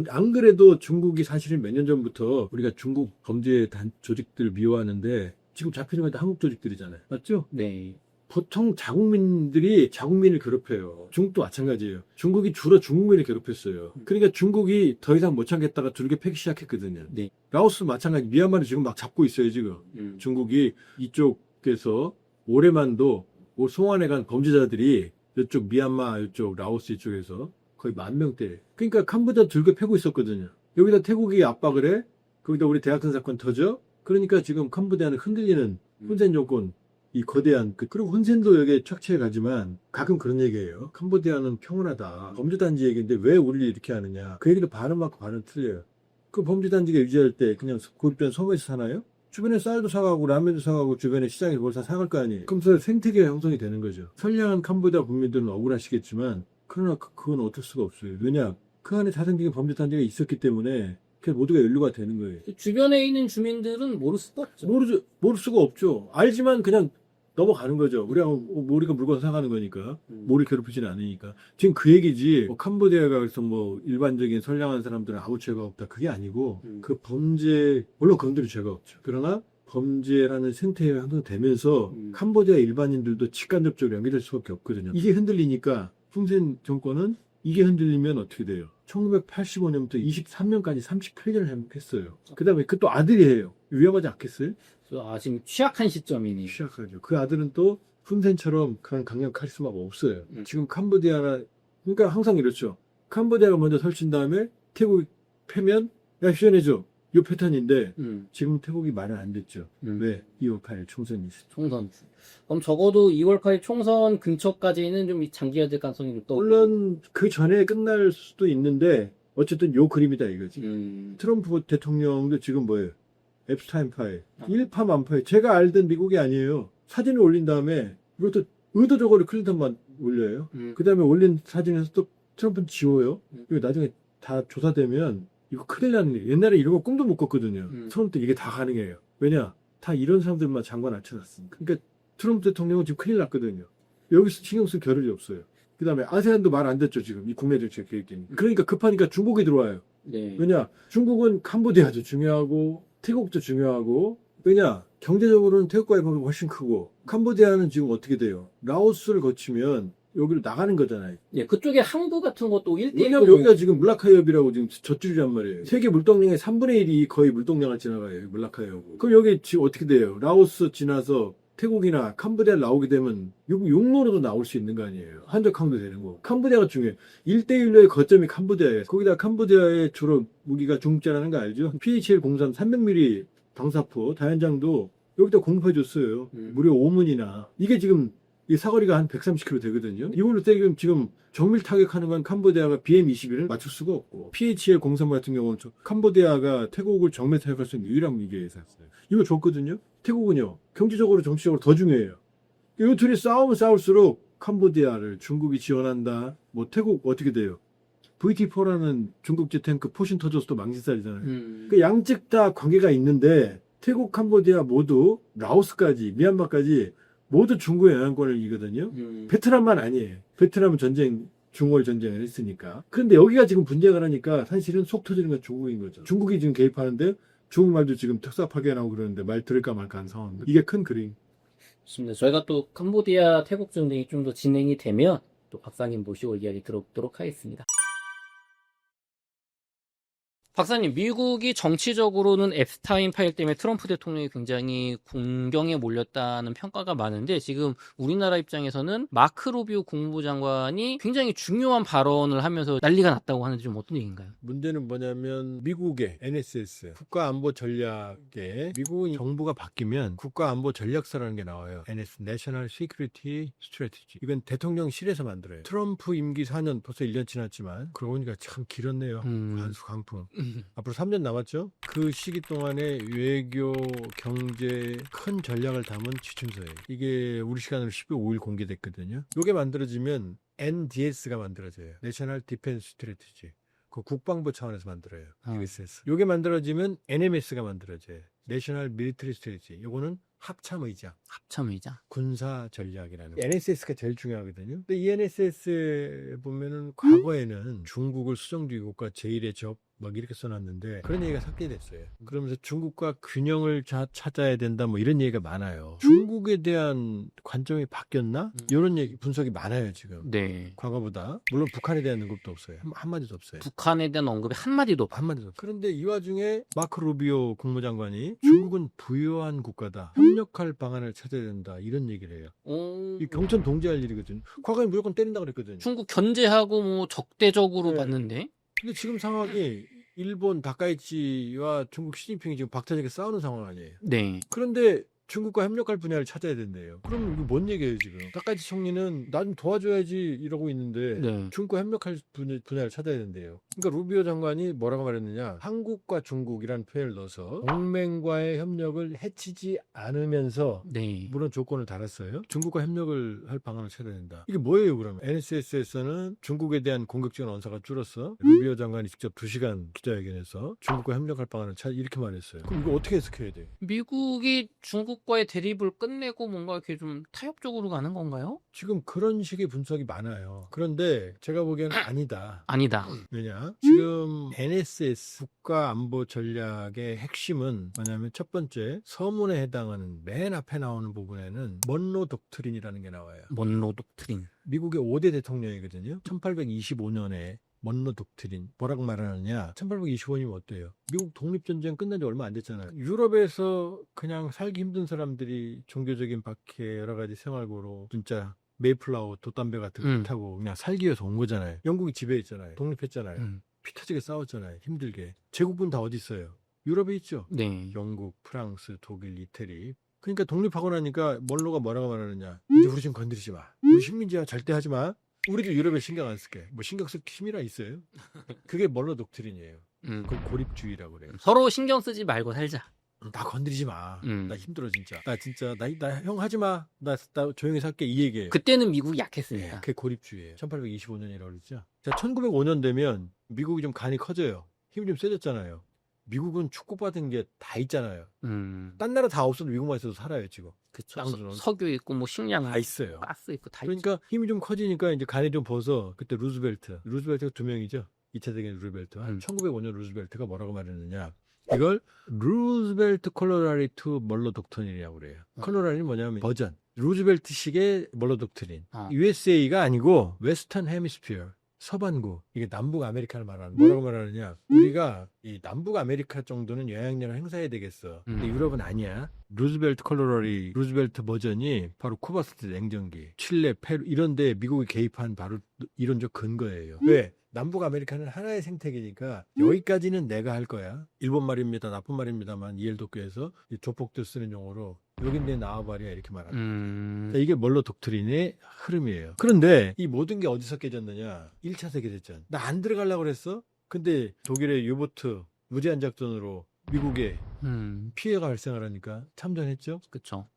안 그래도 중국이 사실은 몇 년 전부터 우리가 중국 범죄 조직들을 미워하는데 지금 잡히는 건 다 한국 조직들이잖아요. 맞죠? 네. 보통 자국민들이 자국민을 괴롭혀요. 중국도 마찬가지예요. 중국이 주로 중국민을 괴롭혔어요. 그러니까 중국이 더 이상 못 참겠다가 두들겨 패기 시작했거든요. 네. 라오스 마찬가지. 미얀마를 지금 막 잡고 있어요, 지금. 중국이 이쪽에서 올해만도 송환해 간 범죄자들이 이쪽 미얀마, 이쪽 라오스 이쪽에서 거의 10,000명대. 그러니까 캄보디아 들고 패고 있었거든요. 여기다 태국이 압박을 해. 거기다 우리 대학생 사건 터져. 그러니까 지금 캄보디아는 흔들리는 훈센 정권 이 거대한 그리고 훈센도 여기에 착취해 가지만 가끔 그런 얘기예요. 캄보디아는 평온하다. 범죄단지 얘기인데 왜 우리를 이렇게 하느냐. 그 얘기도 반은 맞고 반은 틀려요. 그 범죄단지가 유지할 때 그냥 고립된 섬에서 사나요? 주변에 쌀도 사가고 라면도 사가고 주변에 시장에 뭘 사갈 거 아니에요. 그럼 생태계가 형성이 되는 거죠. 선량한 캄보디아 국민들은 억울하시겠지만 그러나 그건 어쩔 수가 없어요. 왜냐? 그 안에 자생적인 범죄단지가 있었기 때문에 그냥 모두가 연루가 되는 거예요. 주변에 있는 주민들은 모를 수가 없죠. 모를 수가 없죠. 알지만 그냥 넘어가는 거죠. 우리가 물건 사가는 거니까. 우리 괴롭히지는 않으니까. 지금 그 얘기지. 캄보디아가 그래서 일반적인 선량한 사람들은 아무 죄가 없다. 그게 아니고 그 범죄 물론 그분들이 죄가 없죠. 그러나 범죄라는 생태계가 형성되면서 캄보디아 일반인들도 직간접적으로 연결될 수밖에 없거든요. 이게 흔들리니까 훈센 정권은 이게 흔들리면 어떻게 돼요? 1985년부터 23년까지 38년을 했어요. 그 다음에 그 또 아들이 해요. 위험하지 않겠어요? 지금 취약한 시점이니. 취약하죠. 그 아들은 또 훈센처럼 그런 강력 카리스마가 없어요. 지금 캄보디아나 그러니까 항상 이렇죠. 캄보디아가 먼저 설친 다음에 태국이 패면 야 휴전해줘. 이 패턴인데 지금 태국이 말은 안 됐죠. 왜? 2월 8일 총선이 있어. 총선. 그럼 적어도 2월 8일 총선 근처까지는 좀 장기화될 가능성이 좀 물론 그 전에 끝날 수도 있는데 어쨌든 요 그림이다 이거지. 트럼프 대통령도 지금 뭐예요? 앱스타인 파일. 일파만파일. 제가 알던 미국이 아니에요. 사진을 올린 다음에 이것도 의도적으로 클린턴만 올려요. 그 다음에 올린 사진에서 또 트럼프는 지워요. 이거 나중에 다 조사되면 이거 큰일 나는 일. 옛날에 이런 거 꿈도 못 꿨거든요. 트럼프 때 이게 다 가능해요. 왜냐? 다 이런 사람들만 장관 앉혀놨으니까. 그러니까 트럼프 대통령은 지금 큰일 났거든요. 여기서 신경 쓸 겨를이 없어요. 그 다음에 아세안도 말 안 됐죠, 지금. 이 국내 정책 계획이. 그러니까 급하니까 중국이 들어와요. 네. 왜냐? 중국은 캄보디아도 중요하고, 태국도 중요하고, 왜냐? 경제적으로는 태국과의 범위가 훨씬 크고, 캄보디아는 지금 어떻게 돼요? 라오스를 거치면 여기로 나가는 거잖아요. 예, 그쪽에 항구 같은 것도 1대1. 왜냐면 여기가 지금 물라카이업이라고 지금 젖줄이란 말이에요. 세계 물동량의 3분의 1이 거의 물동량을 지나가요, 물라카이업. 그럼 여기 지금 어떻게 돼요? 라오스 지나서 태국이나 캄보디아 나오게 되면 육로로도 나올 수 있는 거 아니에요. 한적항도 되는 거. 캄보디아가 중요해요. 1대1로의 거점이 캄보디아예요. 거기다 캄보디아의 주로 무기가 중국제라는 거 알죠? PHL-03 300mm 방사포 다연장도 여기다 공급해줬어요. 무려 5문이나. 이게 지금 이 사거리가 한 130km 되거든요. 이걸로 때리면 지금 정밀 타격하는 건 캄보디아가 BM-21을 맞출 수가 없고 PHL 03 같은 경우는 캄보디아가 태국을 정밀 타격할 수 있는 유일한 무기였었어요. 이거 줬거든요. 태국은요. 경제적으로 정치적으로 더 중요해요. 이 둘이 싸우면 싸울수록 캄보디아를 중국이 지원한다. 뭐 태국 어떻게 돼요? VT4라는 중국제 탱크 포신 터져서 또 망신살이잖아요. 그 양측 다 관계가 있는데 태국, 캄보디아 모두 라오스까지 미얀마까지 모두 중국의 영향권을 이거든요. 베트남만 아니에요. 베트남은 중월 전쟁을 했으니까. 그런데 여기가 지금 분쟁을 하니까 사실은 속 터지는 건 중국인 거죠. 중국이 지금 개입하는데 중국말도 지금 특사파괴 나오고 그러는데 말 들을까 말까 하는 상황. 이게 큰 그림. 좋습니다. 저희가 또 캄보디아, 태국 전쟁이 좀 더 진행이 되면 또 박사님 모시고 이야기 들어보도록 하겠습니다. 박사님, 미국이 정치적으로는 앱스타인 파일 때문에 트럼프 대통령이 굉장히 공경에 몰렸다는 평가가 많은데 지금 우리나라 입장에서는 마크 루비오 국무부 장관이 굉장히 중요한 발언을 하면서 난리가 났다고 하는데 좀 어떤 얘기인가요? 문제는 뭐냐면 미국의 NSS 국가안보 전략에 미국 정부가 바뀌면 국가안보 전략서라는 게 나와요. NS National Security Strategy. 이건 대통령실에서 만들어요. 트럼프 임기 4년 벌써 1년 지났지만 그러고 보니까 참 길었네요. 관수강풍. 앞으로 3년 남았죠. 그 시기 동안에 외교, 경제 큰 전략을 담은 지침서예요. 이게 우리 시간으로 12월 5일 공개됐거든요. 이게 만들어지면 NDS가 만들어져요. National Defense Strategy. 그 국방부 차원에서 만들어요. USS. 이게 만들어지면 NMS가 만들어져요. National Military Strategy. 요거는 합참의장. 합참의장. 군사 전략이라는 거. NSS가 제일 중요하거든요. 근데 이 NSS 보면은 과거에는 중국을 수정주의 국가 제1의 적 막 이렇게 써놨는데 그런 얘기가 삭제 됐어요. 그러면서 중국과 균형을 찾아야 된다 뭐 이런 얘기가 많아요. 중국에 대한 관점이 바뀌었나? 이런 얘기 분석이 많아요 지금. 네. 과거보다. 물론 북한에 대한 언급도 없어요. 한마디도 없어요. 북한에 대한 언급이 한마디도 없어요. 한마디도 없어요. 그런데 이 와중에 마크 루비오 국무장관이 중국은 부유한 국가다. 협력할 방안을 찾아야 된다. 이런 얘기를 해요. 이 경천 동지할 일이거든요. 과거에 무조건 때린다 그랬거든요. 중국 견제하고 뭐 적대적으로 네. 봤는데 근데 지금 상황이 일본 다카이치와 중국 시진핑이 지금 박차적에 싸우는 상황 아니에요. 네. 그런데 중국과 협력할 분야를 찾아야 된대요. 그럼 이거 뭔 얘기예요 지금? 다카이치 총리는 나 좀 도와줘야지 이러고 있는데 네. 중국과 협력할 분야를 찾아야 된대요. 그러니까 루비오 장관이 뭐라고 말했느냐? 한국과 중국이라는 표현을 넣어서 동맹과의 협력을 해치지 않으면서 네. 물론 조건을 달았어요. 중국과 협력을 할 방안을 찾아야 된다. 이게 뭐예요 그러면? NSS에서는 중국에 대한 공격적인 언사가 줄었어. 루비오 장관이 직접 2시간 기자회견에서 중국과 협력할 방안을 이렇게 말했어요. 그럼 이거 어떻게 해석해야 돼요? 미국이 중국과의 대립을 끝내고 뭔가 이렇게 좀 타협적으로 가는 건가요? 지금 그런 식의 분석이 많아요. 그런데 제가 보기에는 아니다. 아니다. 왜냐? 지금 NSS 국가안보 전략의 핵심은 뭐냐면 첫 번째 서문에 해당하는 맨 앞에 나오는 부분에는 먼로 독트린이라는 게 나와요. 먼로 독트린. 미국의 5대 대통령이거든요. 1825년에 먼로 독트린 뭐라고 말하느냐? 1825년이면 어때요? 미국 독립전쟁 끝난 지 얼마 안 됐잖아요. 유럽에서 그냥 살기 힘든 사람들이 종교적인 박해 여러 가지 생활고로 진짜 메이플라워 돛담배 같은 거 타고 그냥 살기 위해서 온 거잖아요. 영국이 지배했잖아요. 독립했잖아요. 피 터지게 싸웠잖아요. 힘들게. 제국군 다 어디 있어요? 유럽에 있죠. 네. 영국, 프랑스, 독일, 이태리. 그러니까 독립하고 나니까 먼로가 뭐라고 말하느냐? 이제 우리 좀 건드리지 마. 우리 식민지화 절대 하지 마. 우리도 유럽에 신경 안 쓸게. 뭐 신경 쓸 힘이라 있어요? 그게 먼로 독트린이에요. 그 고립주의라고 그래요. 서로 신경 쓰지 말고 살자. 나 건드리지 마. 나 힘들어 진짜. 나 형 하지 마. 나 조용히 살게 이 얘기예요. 그때는 미국이 약했으니까. 그게 고립주의예요. 1825년이라고 그랬죠. 자, 1905년 되면 미국이 좀 간이 커져요. 힘이 좀 세졌잖아요. 미국은 축복받은 게 다 있잖아요. 딴 나라 다 없어도 미국만 있어도 살아요 지금. 그쵸. 석유 있고 뭐 식량 다 있어요. 가스 있고 다 그러니까 있죠. 힘이 좀 커지니까 이제 간이 좀 벗어. 그때 루즈벨트가 2명이죠. 2차 대전 루즈벨트. 1905년 루즈벨트가 뭐라고 말했느냐? 이걸 루즈벨트 콜로라리 투 멀로 독트린이라고 그래요. 콜로라리는 뭐냐면 버전. 루즈벨트식의 멀로 독트린. USA가 아니고 웨스턴 헤미스피어. 서반구. 이게 남북 아메리카를 말하는. 뭐라고 말하느냐? 우리가 이 남북 아메리카 정도는 영향력을 행사해야 되겠어. 근데 유럽은 아니야. 루즈벨트 콜로라리 루즈벨트 버전이 바로 쿠바 사태 냉전기, 칠레, 페루 이런 데 미국이 개입한 바로 이론적 근거예요. 왜? 남북 아메리카는 하나의 생태계니까 여기까지는 내가 할 거야. 일본 말입니다. 나쁜 말입니다만 이엘도쿄에서 조폭들 쓰는 용어로 여긴 내 나와바리야 이렇게 말합니다. 음. 이게 멀로 독트린의 흐름이에요. 그런데 이 모든 게 어디서 깨졌느냐? 1차 세계대전. 나 안 들어가려고 그랬어? 근데 독일의 유보트 무제한 작전으로 미국에 피해가 발생을 하니까 참전했죠? 그쵸.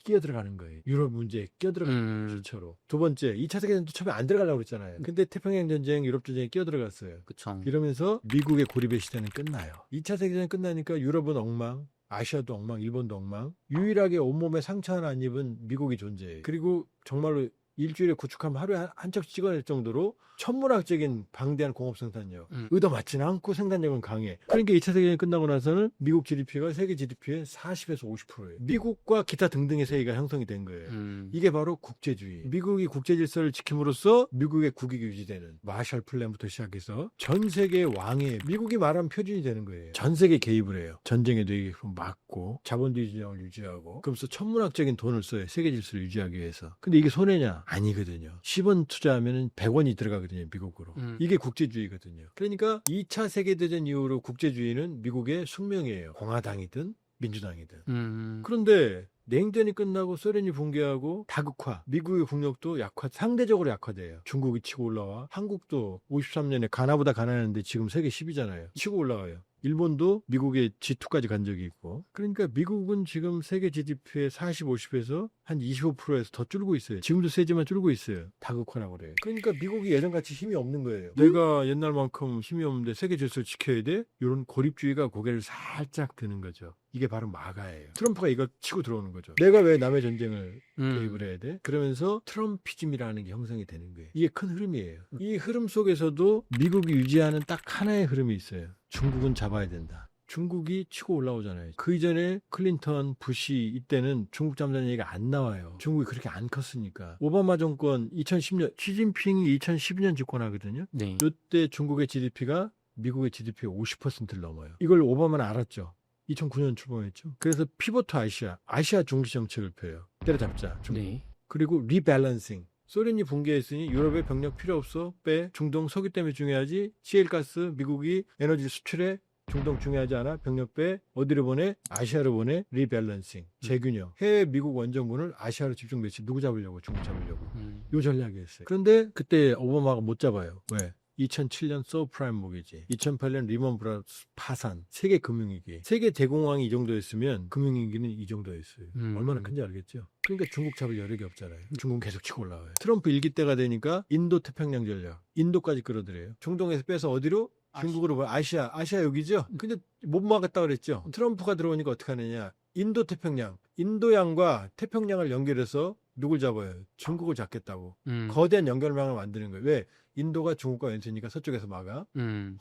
끼어들어가는 거예요. 유럽 문제에 끼어들어가는 실처로. 두 번째, 2차 세계대전도 처음에 안 들어가려고 그랬잖아요. 근데 태평양 전쟁, 유럽 전쟁에 끼어들어갔어요. 그쵸. 이러면서 미국의 고립의 시대는 끝나요. 2차 세계대전 끝나니까 유럽은 엉망, 아시아도 엉망, 일본도 엉망. 유일하게 온몸에 상처 하나 안 입은 미국이 존재해요. 그리고 정말로 일주일에 구축하면 하루에 한 척 찍어낼 정도로 천문학적인 방대한 공업 생산력. 얻어맞지는 않고 생산력은 강해. 그러니까 2차 세계대전이 끝나고 나서는 미국 GDP가 세계 GDP의 40에서 50%예요. 미국과 기타 등등의 세계가 형성이 된 거예요. 이게 바로 국제주의. 미국이 국제 질서를 지킴으로써 미국의 국익이 유지되는 마샬 플랜부터 시작해서 전 세계 왕의 미국이 말하면 표준이 되는 거예요. 전 세계 개입을 해요. 전쟁에도 막고 자본주의 진영을 유지하고 그러면서 천문학적인 돈을 써요. 세계 질서를 유지하기 위해서. 근데 이게 손해냐? 아니거든요. 10원 투자하면 100원이 들어가거든요. 미국으로. 이게 국제주의거든요. 그러니까 2차 세계대전 이후로 국제주의는 미국의 숙명이에요. 공화당이든 민주당이든. 그런데 냉전이 끝나고 소련이 붕괴하고 다극화, 미국의 국력도 상대적으로 약화돼요. 중국이 치고 올라와. 한국도 53년에 가나보다 가난했는데 지금 세계 10위잖아요. 치고 올라가요. 일본도 미국의 G2까지 간 적이 있고. 그러니까 미국은 지금 세계 GDP의 40, 50에서 한 25%에서 더 줄고 있어요. 지금도 세지만 줄고 있어요. 다극화라고 그래요. 그러니까 미국이 예전같이 힘이 없는 거예요. 내가 옛날만큼 힘이 없는데 세계 질서를 지켜야 돼? 이런 고립주의가 고개를 살짝 드는 거죠. 이게 바로 마가예요. 트럼프가 이거 치고 들어오는 거죠. 내가 왜 남의 전쟁을 개입을 해야 돼? 그러면서 트럼피즘이라는 게 형성이 되는 거예요. 이게 큰 흐름이에요. 이 흐름 속에서도 미국이 유지하는 딱 하나의 흐름이 있어요. 중국은 잡아야 된다. 중국이 치고 올라오잖아요. 그 이전에 클린턴, 부시 이때는 중국 잡는 얘기가 안 나와요. 중국이 그렇게 안 컸으니까. 오바마 정권 2010년, 시진핑이 2012년 집권하거든요. 네. 이때 중국의 GDP가 미국의 GDP의 50%를 넘어요. 이걸 오바마는 알았죠. 2009년 출범했죠. 그래서 피보트 아시아 중시 정책을 펴요. 때려잡자. 중국. 네. 그리고 리밸런싱. 소련이 붕괴했으니 유럽에 병력 필요 없어. 빼. 중동 석유 때문에 중요하지. 시엘가스 미국이 에너지 수출에 중동 중요하지 않아. 병력 빼. 어디로 보내? 아시아로 보내. 리밸런싱. 재균형. 해외 미국 원정군을 아시아로 집중 배치. 누구 잡으려고? 중국 잡으려고. 요 전략이었어요. 그런데 그때 오바마가 못 잡아요. 왜? 2007년 서브프라임 모기지, 2008년 리먼 브라더스 파산, 세계 금융위기, 세계 대공황이 이 정도였으면 금융위기는 이 정도였어요. 얼마나 큰지 알겠죠? 그러니까 중국 잡을 여력이 없잖아요. 중국은 계속 치고 올라와요. 트럼프 일기 때가 되니까 인도 태평양 전략, 인도까지 끌어들여요. 중동에서 빼서 어디로? 중국으로 아시아 여기죠? 근데 못 막았다 그랬죠? 트럼프가 들어오니까 어떻게 하느냐? 인도 태평양, 인도양과 태평양을 연결해서 누굴 잡아요? 중국을 잡겠다고. 거대한 연결망을 만드는 거예요. 왜? 인도가 중국과 왼쪽이니까 서쪽에서 막아.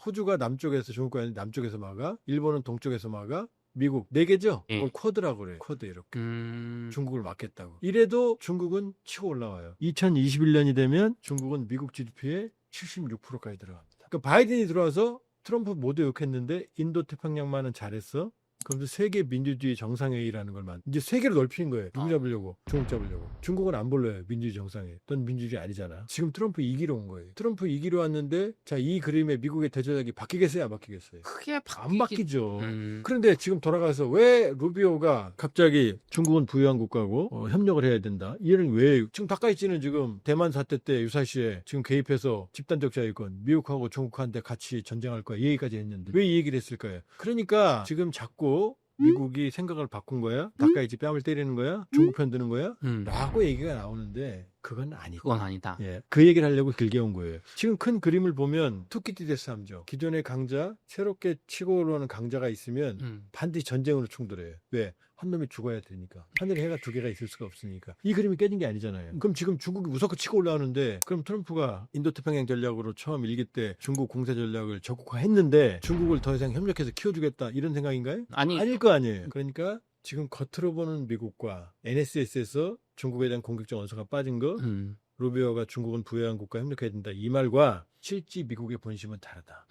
호주가 남쪽에서 중국과 남쪽에서 막아. 일본은 동쪽에서 막아. 미국 4개죠? 그걸 쿼드라고 그래요. 쿼드 이렇게. 중국을 막겠다고. 이래도 중국은 치고 올라와요. 2021년이 되면 중국은 미국 GDP의 76%까지 들어갑니다. 그러니까 바이든이 들어와서 트럼프 모두 욕했는데 인도 태평양만은 잘했어. 그러면서 세계 민주주의 정상회의라는 걸 이제 세계로 넓히는 거예요. 누구 잡으려고? 중국 잡으려고. 중국은 안 불러요. 민주주의 정상회의. 넌 민주주의 아니잖아. 지금 트럼프 2기로 온 거예요. 트럼프 2기로 왔는데 자, 이 그림에 미국의 대조작이 바뀌겠어요? 안 바뀌겠어요? 크게 안 바뀌죠. 그런데 지금 돌아가서 왜 루비오가 갑자기 중국은 부유한 국가고 협력을 해야 된다. 이해는 왜? 지금 다카이치는 지금 대만 사태 때 유사시에 지금 개입해서 집단적 자유권 미국하고 중국한테 같이 전쟁할 거야. 이 얘기까지 했는데 왜 이 얘기를 했을까요? 그러니까 지금 자꾸 미국이 생각을 바꾼 거야? 다카이치 뺨을 때리는 거야? 중국 편 드는 거야? 라고 얘기가 나오는데 그건 아니다. 그건 아니다. 예, 그 얘기를 하려고 길게 온 거예요. 지금 큰 그림을 보면 투키티데스 함정. 기존의 강자, 새롭게 치고 올라오는 강자가 있으면 반드시 전쟁으로 충돌해요. 왜? 한 놈이 죽어야 되니까. 하늘에 해가 2개가 있을 수가 없으니까. 이 그림이 깨진 게 아니잖아요. 그럼 지금 중국이 무섭게 치고 올라오는데 그럼 트럼프가 인도태평양 전략으로 처음 일기 때 중국 공세 전략을 적극화했는데 중국을 더 이상 협력해서 키워주겠다 이런 생각인가요? 아닐 거 아니에요. 그러니까 지금 겉으로 보는 미국과 NSS에서 중국에 대한 공격적 언서가 빠진 거 루비오가 중국은 부유한 국가 협력해야 된다 이 말과 실제 미국의 본심은 다르다.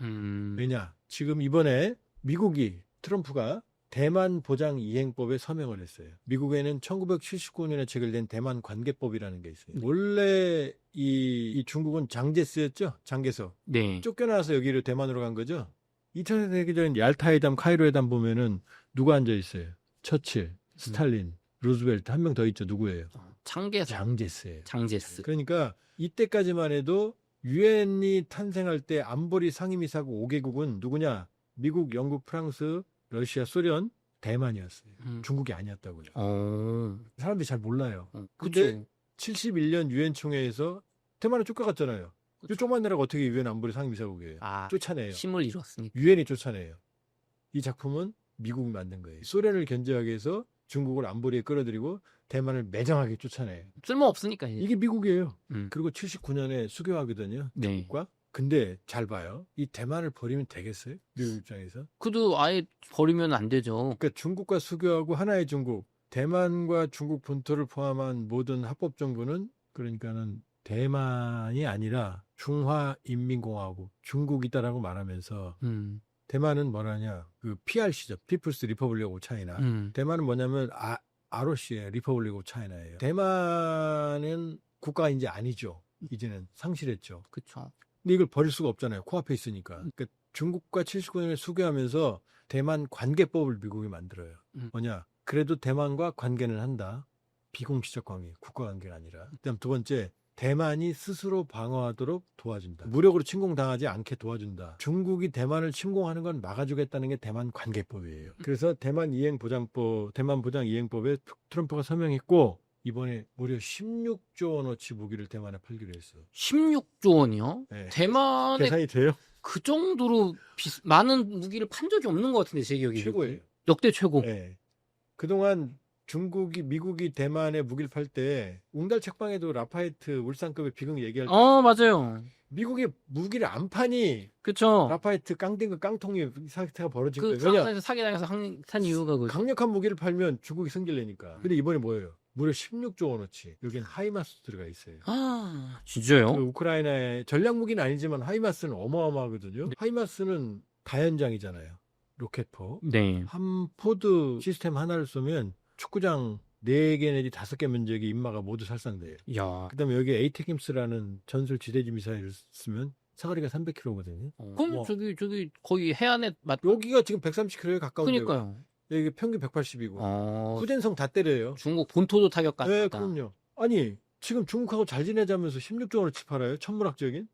왜냐? 지금 이번에 미국이 트럼프가 대만 보장 이행법에 서명을 했어요. 미국에는 1979년에 체결된 대만 관계법이라는 게 있어요. 원래 이 중국은 장제스였죠? 장개서. 네. 쫓겨나서 여기로 대만으로 간 거죠? 2차 세계대전 얄타 회담, 카이로 회담 보면은 누가 앉아 있어요? 처칠, 스탈린, 루즈벨트 한 명 더 있죠. 누구예요? 장개석, 장제스예요. 장제스. 그러니까 이때까지만 해도 유엔이 탄생할 때 안보리 상임이사국 5개국은 누구냐? 미국, 영국, 프랑스, 러시아, 소련, 대만이었어요. 중국이 아니었다고요. 사람들이 잘 몰라요. 근데 그쵸. 71년 유엔 총회에서 대만을 쫓아갔잖아요. 이 조그만 나라가 어떻게 유엔 안보리 상임이사국이에요? 쫓아내요. 힘을 잃었으니까. 유엔이 쫓아내요. 이 작품은 미국이 만든 거예요. 소련을 견제하기 위해서 중국을 안보리에 끌어들이고 대만을 매정하게 쫓아내요. 쓸모없으니까. 이게 미국이에요. 그리고 79년에 수교하거든요. 네. 중국과. 근데 잘 봐요. 이 대만을 버리면 되겠어요? 미국 입장에서? 그도 아예 버리면 안 되죠. 그러니까 중국과 수교하고 하나의 중국, 대만과 중국 본토를 포함한 모든 합법 정부는 그러니까는 대만이 아니라 중화인민공화국, 중국이다라고 말하면서 대만은 뭐라냐? 그 PRC죠. People's Republic of China. 대만은 뭐냐면 ROC예요. Republic of China예요. 대만은 국가가 이제 아니죠. 이제는 상실했죠. 그쵸. 근데 이걸 버릴 수가 없잖아요. 코앞에 있으니까. 그러니까 중국과 79년에 수교하면서 대만 관계법을 미국이 만들어요. 뭐냐? 그래도 대만과 관계는 한다. 비공식적 관계, 국가 관계가 아니라. 그다음 두 번째, 대만이 스스로 방어하도록 도와준다. 무력으로 침공당하지 않게 도와준다. 중국이 대만을 침공하는 건 막아주겠다는 게 대만 관계법이에요. 그래서 대만 이행보장법, 대만 보장 이행법에 트럼프가 서명했고 이번에 무려 16조 원어치 무기를 대만에 팔기로 했어. 16조 원이요? 네. 대만에 계산이 돼요? 그 정도로 많은 무기를 판 적이 없는 것 같은데, 제 기억에. 최고예요. 역대 최고. 네. 그동안 미국이 대만에 무기를 팔 때 웅달 책방에도 라파에트 울산급의 비극 얘기할 때 맞아요. 미국이 무기를 안 파니 그쵸. 라파에트 깡댕그 깡통이 사태가 벌어진 그 거예요. 왜냐? 프랑스에서 사기당해서 산 이유가 그 강력한 무기를 팔면 중국이 승질 내니까. 근데 이번에 뭐예요? 무려 16조 원어치. 여기는 하이마스 들어가 있어요. 진짜요? 그 우크라이나의 전략 무기는 아니지만 하이마스는 어마어마하거든요. 네. 하이마스는 다연장이잖아요. 로켓포. 네. 한 포드 시스템 하나를 쏘면 축구장 4개 내지 5개 면적의 인마가 모두 살상돼요. 야. 그다음에 여기 에이테킴스라는 전술 지대지 미사일을 쓰면 사거리가 300km거든요. 그럼 저기 거의 해안에 여기가 지금 130km에 가까운데. 그러니까요. 여기 평균 180이고. 후 후젠성 다 때려요. 중국 본토도 타격간다. 네, 그럼요. 아니, 지금 중국하고 잘 지내자면서 16조 원어치 팔아요? 천문학적인?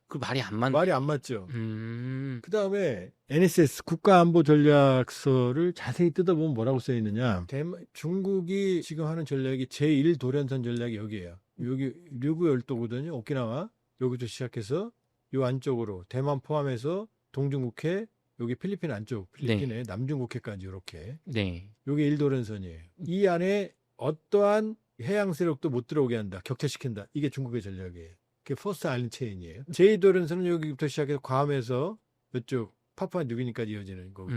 그 말이 안 맞네. 말이 안 맞죠. 음. 그 다음에 NSS 국가안보전략서를 자세히 뜯어보면 뭐라고 써 있느냐. 중국이 지금 하는 전략이 제1도련선 전략이 여기예요. 여기 류구 열도거든요. 오키나와. 여기서 시작해서 요 안쪽으로 대만 포함해서 동중국해, 여기 필리핀 안쪽, 필리핀의 남중국해까지 이렇게. 네. 여기 1도련선이에요. 이 안에 어떠한 해양 세력도 못 들어오게 한다. 격퇴시킨다. 이게 중국의 전략이에요. 그게 퍼스트 아일랜드 체인이에요. 제2도련선은 여기부터 시작해서 괌에서 이쪽 파푸아 뉴기니까지 이어지는 거고.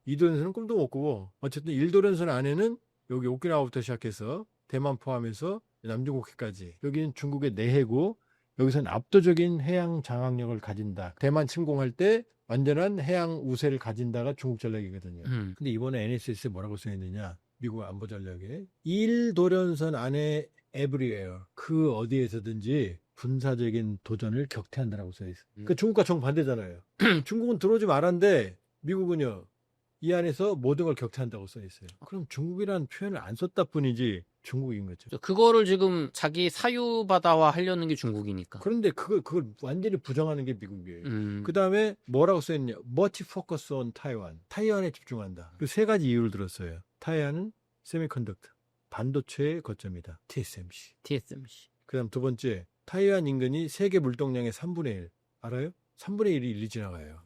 2도련선은 꿈도 못 꾸고 어쨌든 1도련선 안에는 여기 오키나와부터 시작해서 대만 포함해서 남중국해까지. 여기는 중국의 내해고 여기서는 압도적인 해양 장악력을 가진다. 대만 침공할 때 완전한 해양 우세를 가진다가 중국 전략이거든요. 근데 이번에 NSS에 뭐라고 써있느냐. 미국 안보 전략에 1도련선 안에 everywhere 그 어디에서든지 군사적인 도전을 격퇴한다라고 써있어요. 그러니까 중국과 정반대잖아요. 중국은 들어오지 말았는데 미국은요. 이 안에서 모든 걸 격퇴한다고 써있어요. 그럼 중국이라는 표현을 안 썼다 뿐이지 중국인 거죠. 그거를 지금 자기 사유바다화 하려는 게 중국이니까. 그런데 그걸 완전히 부정하는 게 미국이에요. 그 다음에 뭐라고 써있냐. multi-focus on Taiwan. 타이완에 집중한다. 그 세 가지 이유를 들었어요. 타이완은 세미컨덕터. 반도체의 거점이다. TSMC. 그 다음 두 번째. 타이완 인근이 세계 물동량의 3분의 1. 알아요? 3분의 1이 일리 지나가요.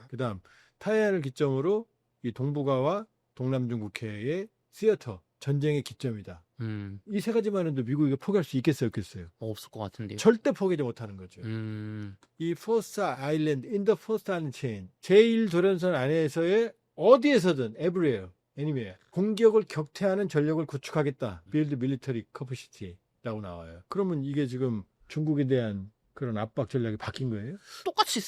그 다음 타이완을 기점으로 이 동북아와 동남중국해의 시어터. 전쟁의 기점이다. 이 세 가지만 해도 미국이 포기할 수 있겠어요, 없겠어요? 없을 것 같은데요. 절대 포기하지 못하는 거죠. 이 퍼스트 아일랜드, 인더 퍼스트 아일랜드 체인, 제1도련선 안에서의 어디에서든 everywhere, anywhere 공격을 격퇴하는 전력을 구축하겠다. Build military capacity라고 나와요. 그러면 이게 지금 중국에 대한 그런 압박 전략이 바뀐 거예요? 똑같이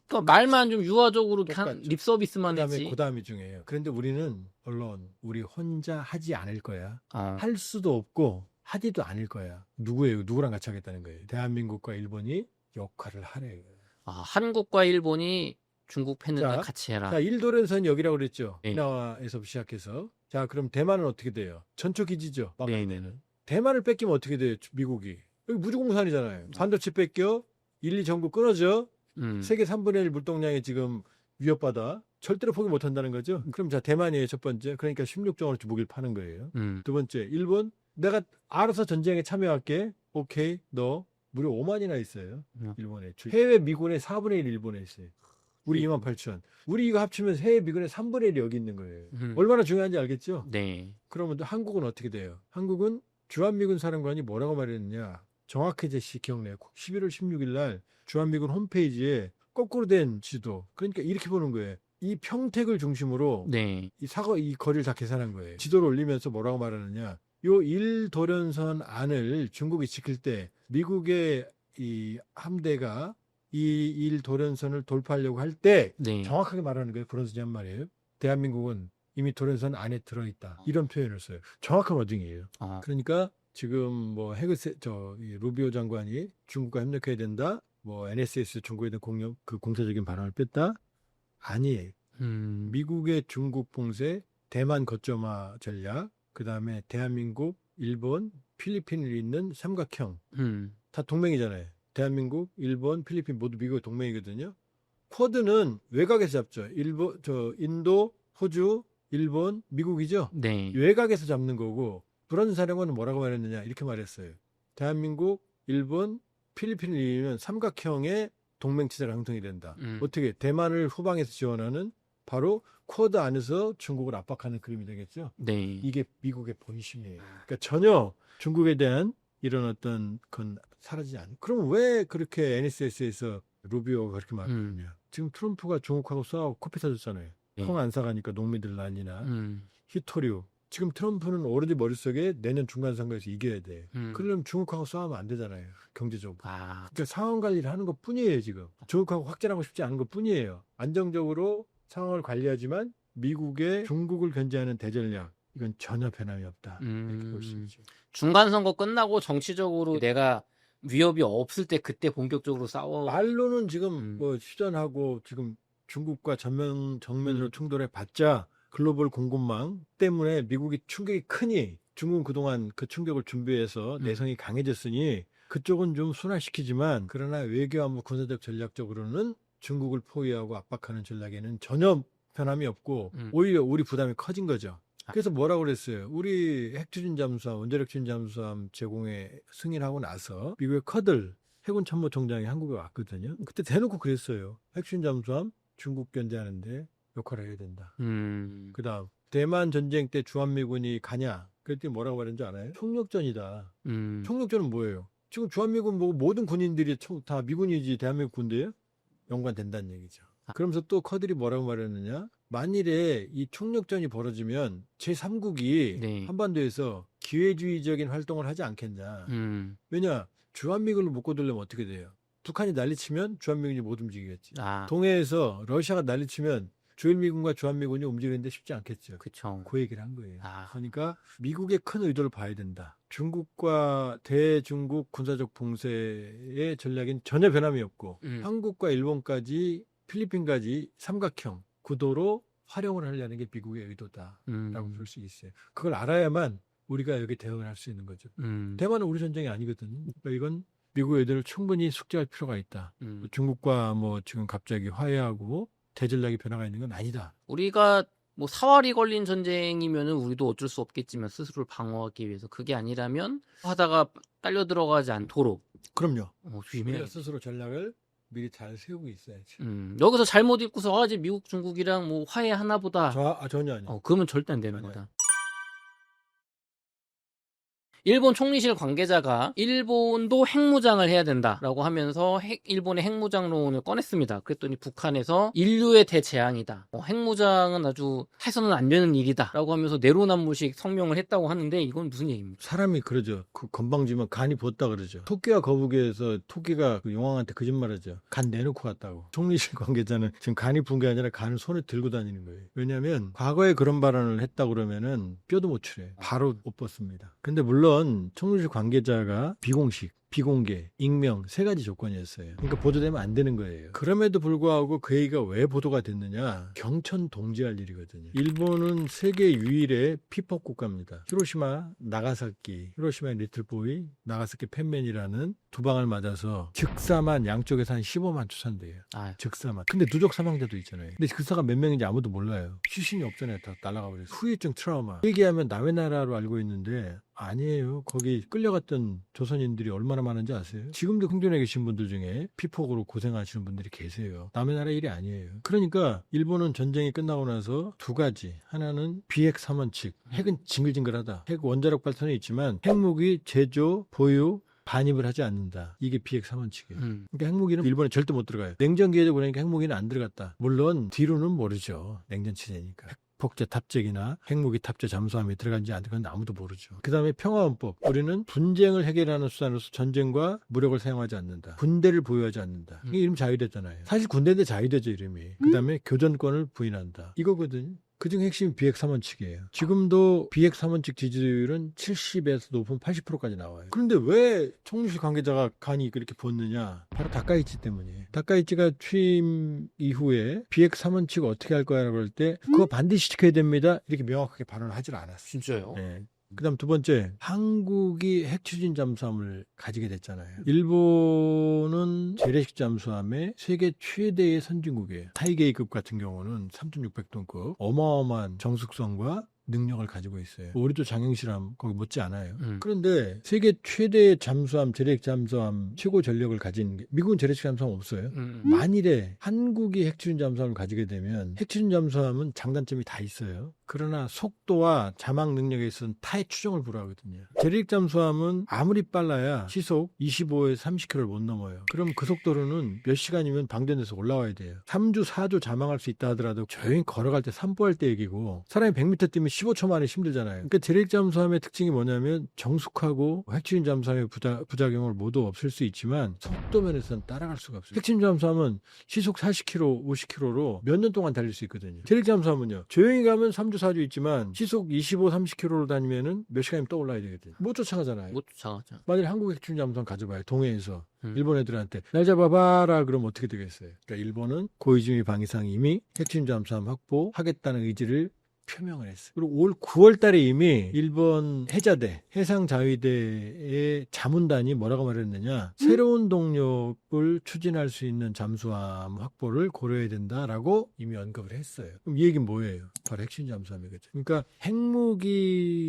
그러니까 말만 좀 유화적으로 립 서비스만 그다음에 했지. 그다음이 중요해요. 그런데 우리는 물론 우리 혼자 하지 않을 거야. 할 수도 없고 하지도 않을 거야. 누구예요? 누구랑 같이 하겠다는 거예요? 대한민국과 일본이 역할을 하래요. 한국과 일본이 중국 팬들과 같이 해라. 자, 1도련선 여기라고 그랬죠. 네. 오키나와에서 시작해서 자, 그럼 대만은 어떻게 돼요? 전초기지죠. 네네네. 대만을 뺏기면 어떻게 돼요? 미국이. 여기 무주공산이잖아요. 반도체 뺏겨. 1, 2 전구 끊어져. 세계 3분의 1 물동량에 지금 위협받아. 절대로 포기 못한다는 거죠. 그럼 자, 대만이에요. 첫 번째. 그러니까 16종으로치 무기를 파는 거예요. 두 번째, 일본. 내가 알아서 전쟁에 참여할게. 오케이. 너 무려 5만이나 있어요. 일본에. 해외 미군의 4분의 1 일본에 있어요. 우리 2만 8천. 우리 이거 합치면 해외 미군의 3분의 1이 여기 있는 거예요. 얼마나 중요한지 알겠죠? 네. 그러면 또 한국은 어떻게 돼요? 한국은 주한미군 사령관이 뭐라고 말했느냐? 정확히 제시 기억나요. 11월 16일 날 주한미군 홈페이지에 거꾸로 된 지도. 그러니까 이렇게 보는 거예요. 이 평택을 중심으로 네. 이 거리를 다 계산한 거예요. 지도를 올리면서 뭐라고 말하느냐? 요 1도련선 안을 중국이 지킬 때 미국의 이 함대가 이 1도련선을 돌파하려고 할 때 네. 정확하게 말하는 거예요. 그런 소리 한 말이에요. 대한민국은 이미 도련선 안에 들어있다. 이런 표현을 써요. 정확한 워딩이에요. 그러니까 지금 뭐 이 루비오 장관이 중국과 협력해야 된다. 뭐 NSS 중국에 대한 공세적인 발언을 뺐다. 아니에요. 미국의 중국 봉쇄, 대만 거점화 전략, 그 다음에 대한민국, 일본, 필리핀을 잇는 삼각형. 다 동맹이잖아요. 대한민국, 일본, 필리핀 모두 미국의 동맹이거든요. 쿼드는 외곽에서 잡죠. 인도, 호주, 일본, 미국이죠. 네. 외곽에서 잡는 거고 브런슨 사령관은 뭐라고 말했느냐 이렇게 말했어요. 대한민국, 일본, 필리핀을 이으면 삼각형의 동맹체제가 형성이 된다. 어떻게 대만을 후방에서 지원하는 바로 쿼드 안에서 중국을 압박하는 그림이 되겠죠. 네. 이게 미국의 본심이에요. 그러니까 전혀 중국에 대한 이런 어떤 건 사라지지 않아요. 그럼 왜 그렇게 NSS에서 루비오가 그렇게 말하느냐. 지금 트럼프가 중국하고 싸우고 코피 사줬잖아요. 통 안 사가니까 농민들 난리나. 히토류. 지금 트럼프는 오로지 머릿속에 내년 중간선거에서 이겨야 돼. 그러려면 중국하고 싸우면 안 되잖아요. 경제적으로. 그러니까 상황 관리를 하는 것 뿐이에요, 지금. 중국하고 확전하고 싶지 않은 것 뿐이에요. 안정적으로 상황을 관리하지만 미국의 중국을 견제하는 대전략. 이건 전혀 변함이 없다. 이렇게 볼 수 있죠. 중간선거 끝나고 정치적으로 내가 위협이 없을 때 그때 본격적으로 싸워. 말로는 지금 뭐 휴전하고 지금 중국과 정면으로 충돌해 봤자 글로벌 공급망 때문에 미국이 충격이 크니 중국은 그동안 그 충격을 준비해서 내성이 강해졌으니 그쪽은 좀 순화시키지만 그러나 외교와 군사적 전략적으로는 중국을 포위하고 압박하는 전략에는 전혀 변함이 없고 오히려 우리 부담이 커진 거죠. 그래서 뭐라고 그랬어요? 우리 핵추진 잠수함, 원자력 추진 잠수함 제공에 승인하고 나서 미국의 커들 해군 참모총장이 한국에 왔거든요. 그때 대놓고 그랬어요. 핵추진 잠수함 중국 견제하는데 역할을 해야 된다. 그다음 대만 전쟁 때 주한미군이 가냐? 그랬더니 뭐라고 말했는 줄 알아요? 총력전이다. 총력전은 뭐예요? 지금 주한미군 보고 모든 군인들이 다 미군이지 대한민국 군대예요? 연관된다는 얘기죠. 그러면서 또 커들이 뭐라고 말했느냐? 만일에 이 총력전이 벌어지면 제3국이 네. 한반도에서 기회주의적인 활동을 하지 않겠냐. 왜냐? 주한미군을 묶어두려면 어떻게 돼요? 북한이 난리치면 주한미군이 못 움직이겠지. 동해에서 러시아가 난리치면 주일미군과 주한미군이 움직이는데 쉽지 않겠죠. 그쵸. 그 얘기를 한 거예요. 그러니까 미국의 큰 의도를 봐야 된다. 중국과 대중국 군사적 봉쇄의 전략엔 전혀 변함이 없고 한국과 일본까지 필리핀까지 삼각형 구도로 활용을 하려는 게 미국의 의도다라고 볼 수 있어요. 그걸 알아야만 우리가 여기 대응을 할 수 있는 거죠. 대만은 우리 전쟁이 아니거든요. 그러니까 이건 미국의 의도를 충분히 숙지할 필요가 있다. 중국과 뭐 지금 갑자기 화해하고 대전략의 변화가 있는 건 아니다. 우리가 뭐 사활이 걸린 전쟁이면은 우리도 어쩔 수 없겠지만 스스로를 방어하기 위해서 그게 아니라면 하다가 딸려 들어가지 않도록. 그럼요. 조심해야. 우리가 스스로 전략을 미리 잘 세우고 있어야지. 여기서 잘못 읽고서 이제 미국 중국이랑 뭐 화해하나 보다. 전혀 아니에요. 그러면 절대 안 되는 아니요. 거다. 일본 총리실 관계자가 일본도 핵무장을 해야 된다라고 하면서 일본의 핵무장론을 꺼냈습니다. 그랬더니 북한에서 인류의 대재앙이다. 핵무장은 아주 해서는 안 되는 일이다라고 하면서 내로남불식 성명을 했다고 하는데 이건 무슨 얘기입니까? 사람이 그러죠. 그 건방지면 간이 부었다 그러죠. 토끼와 거북이에서 토끼가 그 용왕한테 거짓말하죠. 간 내놓고 갔다고. 총리실 관계자는 지금 간이 부은 게 아니라 간을 손에 들고 다니는 거예요. 왜냐하면 과거에 그런 발언을 했다 그러면은 뼈도 못 추려요. 바로 못 벗습니다. 근데 물론 총리실 관계자가 비공식 비공개, 익명 세 가지 조건이었어요. 그러니까 보도되면 안 되는 거예요. 그럼에도 불구하고 그 얘기가 왜 보도가 됐느냐? 경천 동지할 일이거든요. 일본은 세계 유일의 피폭 국가입니다. 히로시마, 나가사키, 히로시마의 리틀보이, 나가사키 팬맨이라는 두 방을 맞아서 즉사만 양쪽에서 한 15만 추산돼요. 아, 즉사만. 근데 누적 사망자도 있잖아요. 근데 즉사가 몇 명인지 아무도 몰라요. 시신이 없잖아요. 다 날아가 버려서. 후유증 트라우마. 얘기하면 남의 나라로 알고 있는데 아니에요. 거기 끌려갔던 조선인들이 얼마나 많은지 아세요? 지금도 흥존에 계신 분들 중에 피폭으로 고생하시는 분들이 계세요. 남의 나라 일이 아니에요. 그러니까 일본은 전쟁이 끝나고 나서 두 가지. 하나는 비핵 삼원칙. 핵은 징글징글하다. 핵 원자력 발전이 있지만 핵무기 제조, 보유, 반입을 하지 않는다. 이게 비핵 삼원칙이에요. 그러니까 핵무기는 일본에 절대 못 들어가요. 냉전기에도 그러니까 핵무기는 안 들어갔다. 물론 뒤로는 모르죠. 냉전 체제니까. 폭제 탑재기나 핵무기 탑재 잠수함이 들어간지 안 들어간지 아무도 모르죠. 그 다음에 평화헌법. 우리는 분쟁을 해결하는 수단으로서 전쟁과 무력을 사용하지 않는다. 군대를 보유하지 않는다. 이게 이름 자유대잖아요. 사실 군대인데 자유대죠, 이름이. 그 다음에 교전권을 부인한다. 이거거든요. 그중 핵심이 비핵 삼원칙이에요. 지금도 비핵 삼원칙 지지율은 70에서 높은 80%까지 나와요. 그런데 왜 총리실 관계자가 간이 그렇게 붙느냐? 바로 다카이치 때문이에요. 다카이치가 취임 이후에 비핵 삼원칙 어떻게 할 거야라고 할 때 그거 반드시 지켜야 됩니다. 이렇게 명확하게 발언을 하질 않았어요. 진짜요? 네. 그다음 두 번째, 한국이 핵추진 잠수함을 가지게 됐잖아요. 일본은 재래식 잠수함의 세계 최대의 선진국이에요. 타이게이급 같은 경우는 3,600톤급 어마어마한 정숙성과 능력을 가지고 있어요. 우리도 장영실함 거기 못지 않아요. 그런데 세계 최대의 잠수함, 재래식 잠수함 최고 전력을 가진 게 미국은 재래식 잠수함 없어요. 만일에 한국이 핵추진 잠수함을 가지게 되면 핵추진 잠수함은 장단점이 다 있어요. 그러나 속도와 자막 능력에 있어서는 타의 추종을 불허하거든요. 재래식 잠수함은 아무리 빨라야 시속 25에서 30km를 못 넘어요. 그럼 그 속도로는 몇 시간이면 방전돼서 올라와야 돼요. 3주, 4주 자망할 수 있다 하더라도 조용히 걸어갈 때 산보할 때 얘기고 사람이 100m 뛰면 15초 만에 힘들잖아요. 그러니까 재래식 잠수함의 특징이 뭐냐면 정숙하고 핵추진 잠수함의 부작용을 모두 없앨 수 있지만 속도 면에서는 따라갈 수가 없어요. 핵추진 잠수함은 시속 40km, 50km로 몇 년 동안 달릴 수 있거든요. 재래식 잠수함은요. 조용히 가면 3주, 4주 있지만 시속 25, 30km로 다니면은 몇 시간이면 또 올라야 되거든요. 못 쫓아가잖아요. 못 쫓아가죠. 만약에 한국 핵추진 잠수함 가져봐요. 동해에서. 일본 애들한테 날 잡아봐라 그러면 어떻게 되겠어요? 그러니까 일본은 고이즈미 방위상이 이미 핵추진 잠수함 확보하겠다는 의지를 표명을 했어요. 그리고 올 9월 달에 이미 일본 해자대, 해상자위대의 자문단이 뭐라고 말했느냐. 새로운 동력을 추진할 수 있는 잠수함 확보를 고려해야 된다라고 이미 언급을 했어요. 그럼 이 얘기는 뭐예요? 바로 핵심 잠수함이겠죠. 그러니까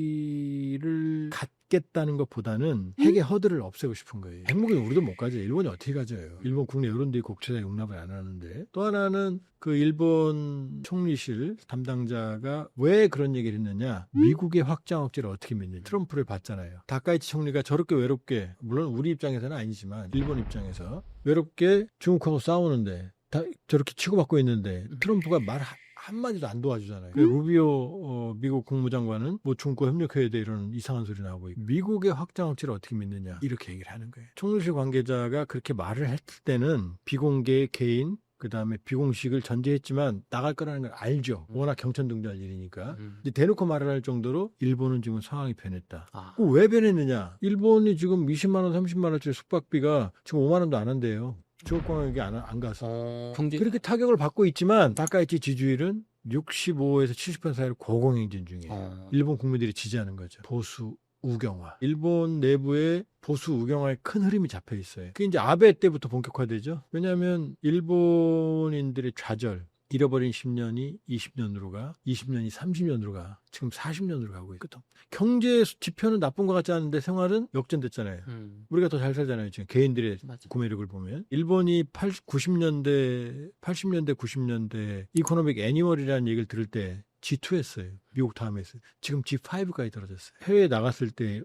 핵무기를 갖겠다는 것보다는 핵의 허들을 없애고 싶은 거예요. 핵무기는 우리도 못 가져요. 일본이 어떻게 가져요? 일본 국내 여론들이 국제사회 용납을 안 하는데. 또 하나는 그 일본 총리실 담당자가 왜 그런 얘기를 했느냐. 미국의 확장 억제를 어떻게 믿느냐. 트럼프를 봤잖아요. 다카이치 총리가 저렇게 외롭게, 물론 우리 입장에서는 아니지만 일본 입장에서 외롭게 중국하고 싸우는데 다 저렇게 치고받고 있는데 트럼프가 말 한마디도 안 도와주잖아요. 루비오 미국 국무장관은 뭐 중국과 협력해야 돼 이런 이상한 소리 나오고 있고 미국의 확장 억제를 어떻게 믿느냐 이렇게 얘기를 하는 거예요. 총리실 관계자가 그렇게 말을 했을 때는 비공개 개인 그다음에 비공식을 전제했지만 나갈 거라는 걸 알죠. 워낙 경천동지할 일이니까. 근데 대놓고 말을 할 정도로 일본은 지금 상황이 변했다. 왜 변했느냐. 일본이 지금 20만 원 30만 원짜리 숙박비가 지금 5만 원도 안 한대요. 중국공항에 안 가서 그렇게 타격을 받고 있지만 다카이치 지지율은 65에서 70% 사이로 고공행진 중이에요. 일본 국민들이 지지하는 거죠. 보수 우경화. 일본 내부에 보수 우경화의 큰 흐름이 잡혀 있어요. 그게 이제 아베 때부터 본격화되죠. 왜냐하면 일본인들의 좌절, 잃어버린 10년이 20년으로 가, 20년이 30년으로 가, 지금 40년으로 가고 있거든. 경제 지표는 나쁜 것 같지 않은데 생활은 역전됐잖아요. 우리가 더 잘 살잖아요. 지금 개인들의 맞아. 구매력을 보면. 일본이 80년대, 90년대 이코노믹 애니멀이라는 얘기를 들을 때 G2 했어요. 미국 다음에 했어요. 지금 G5까지 떨어졌어요. 해외에 나갔을 때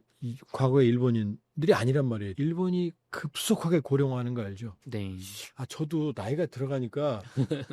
과거의 일본인들이 아니란 말이에요. 일본이 급속하게 고령화하는 거 알죠? 네. 저도 나이가 들어가니까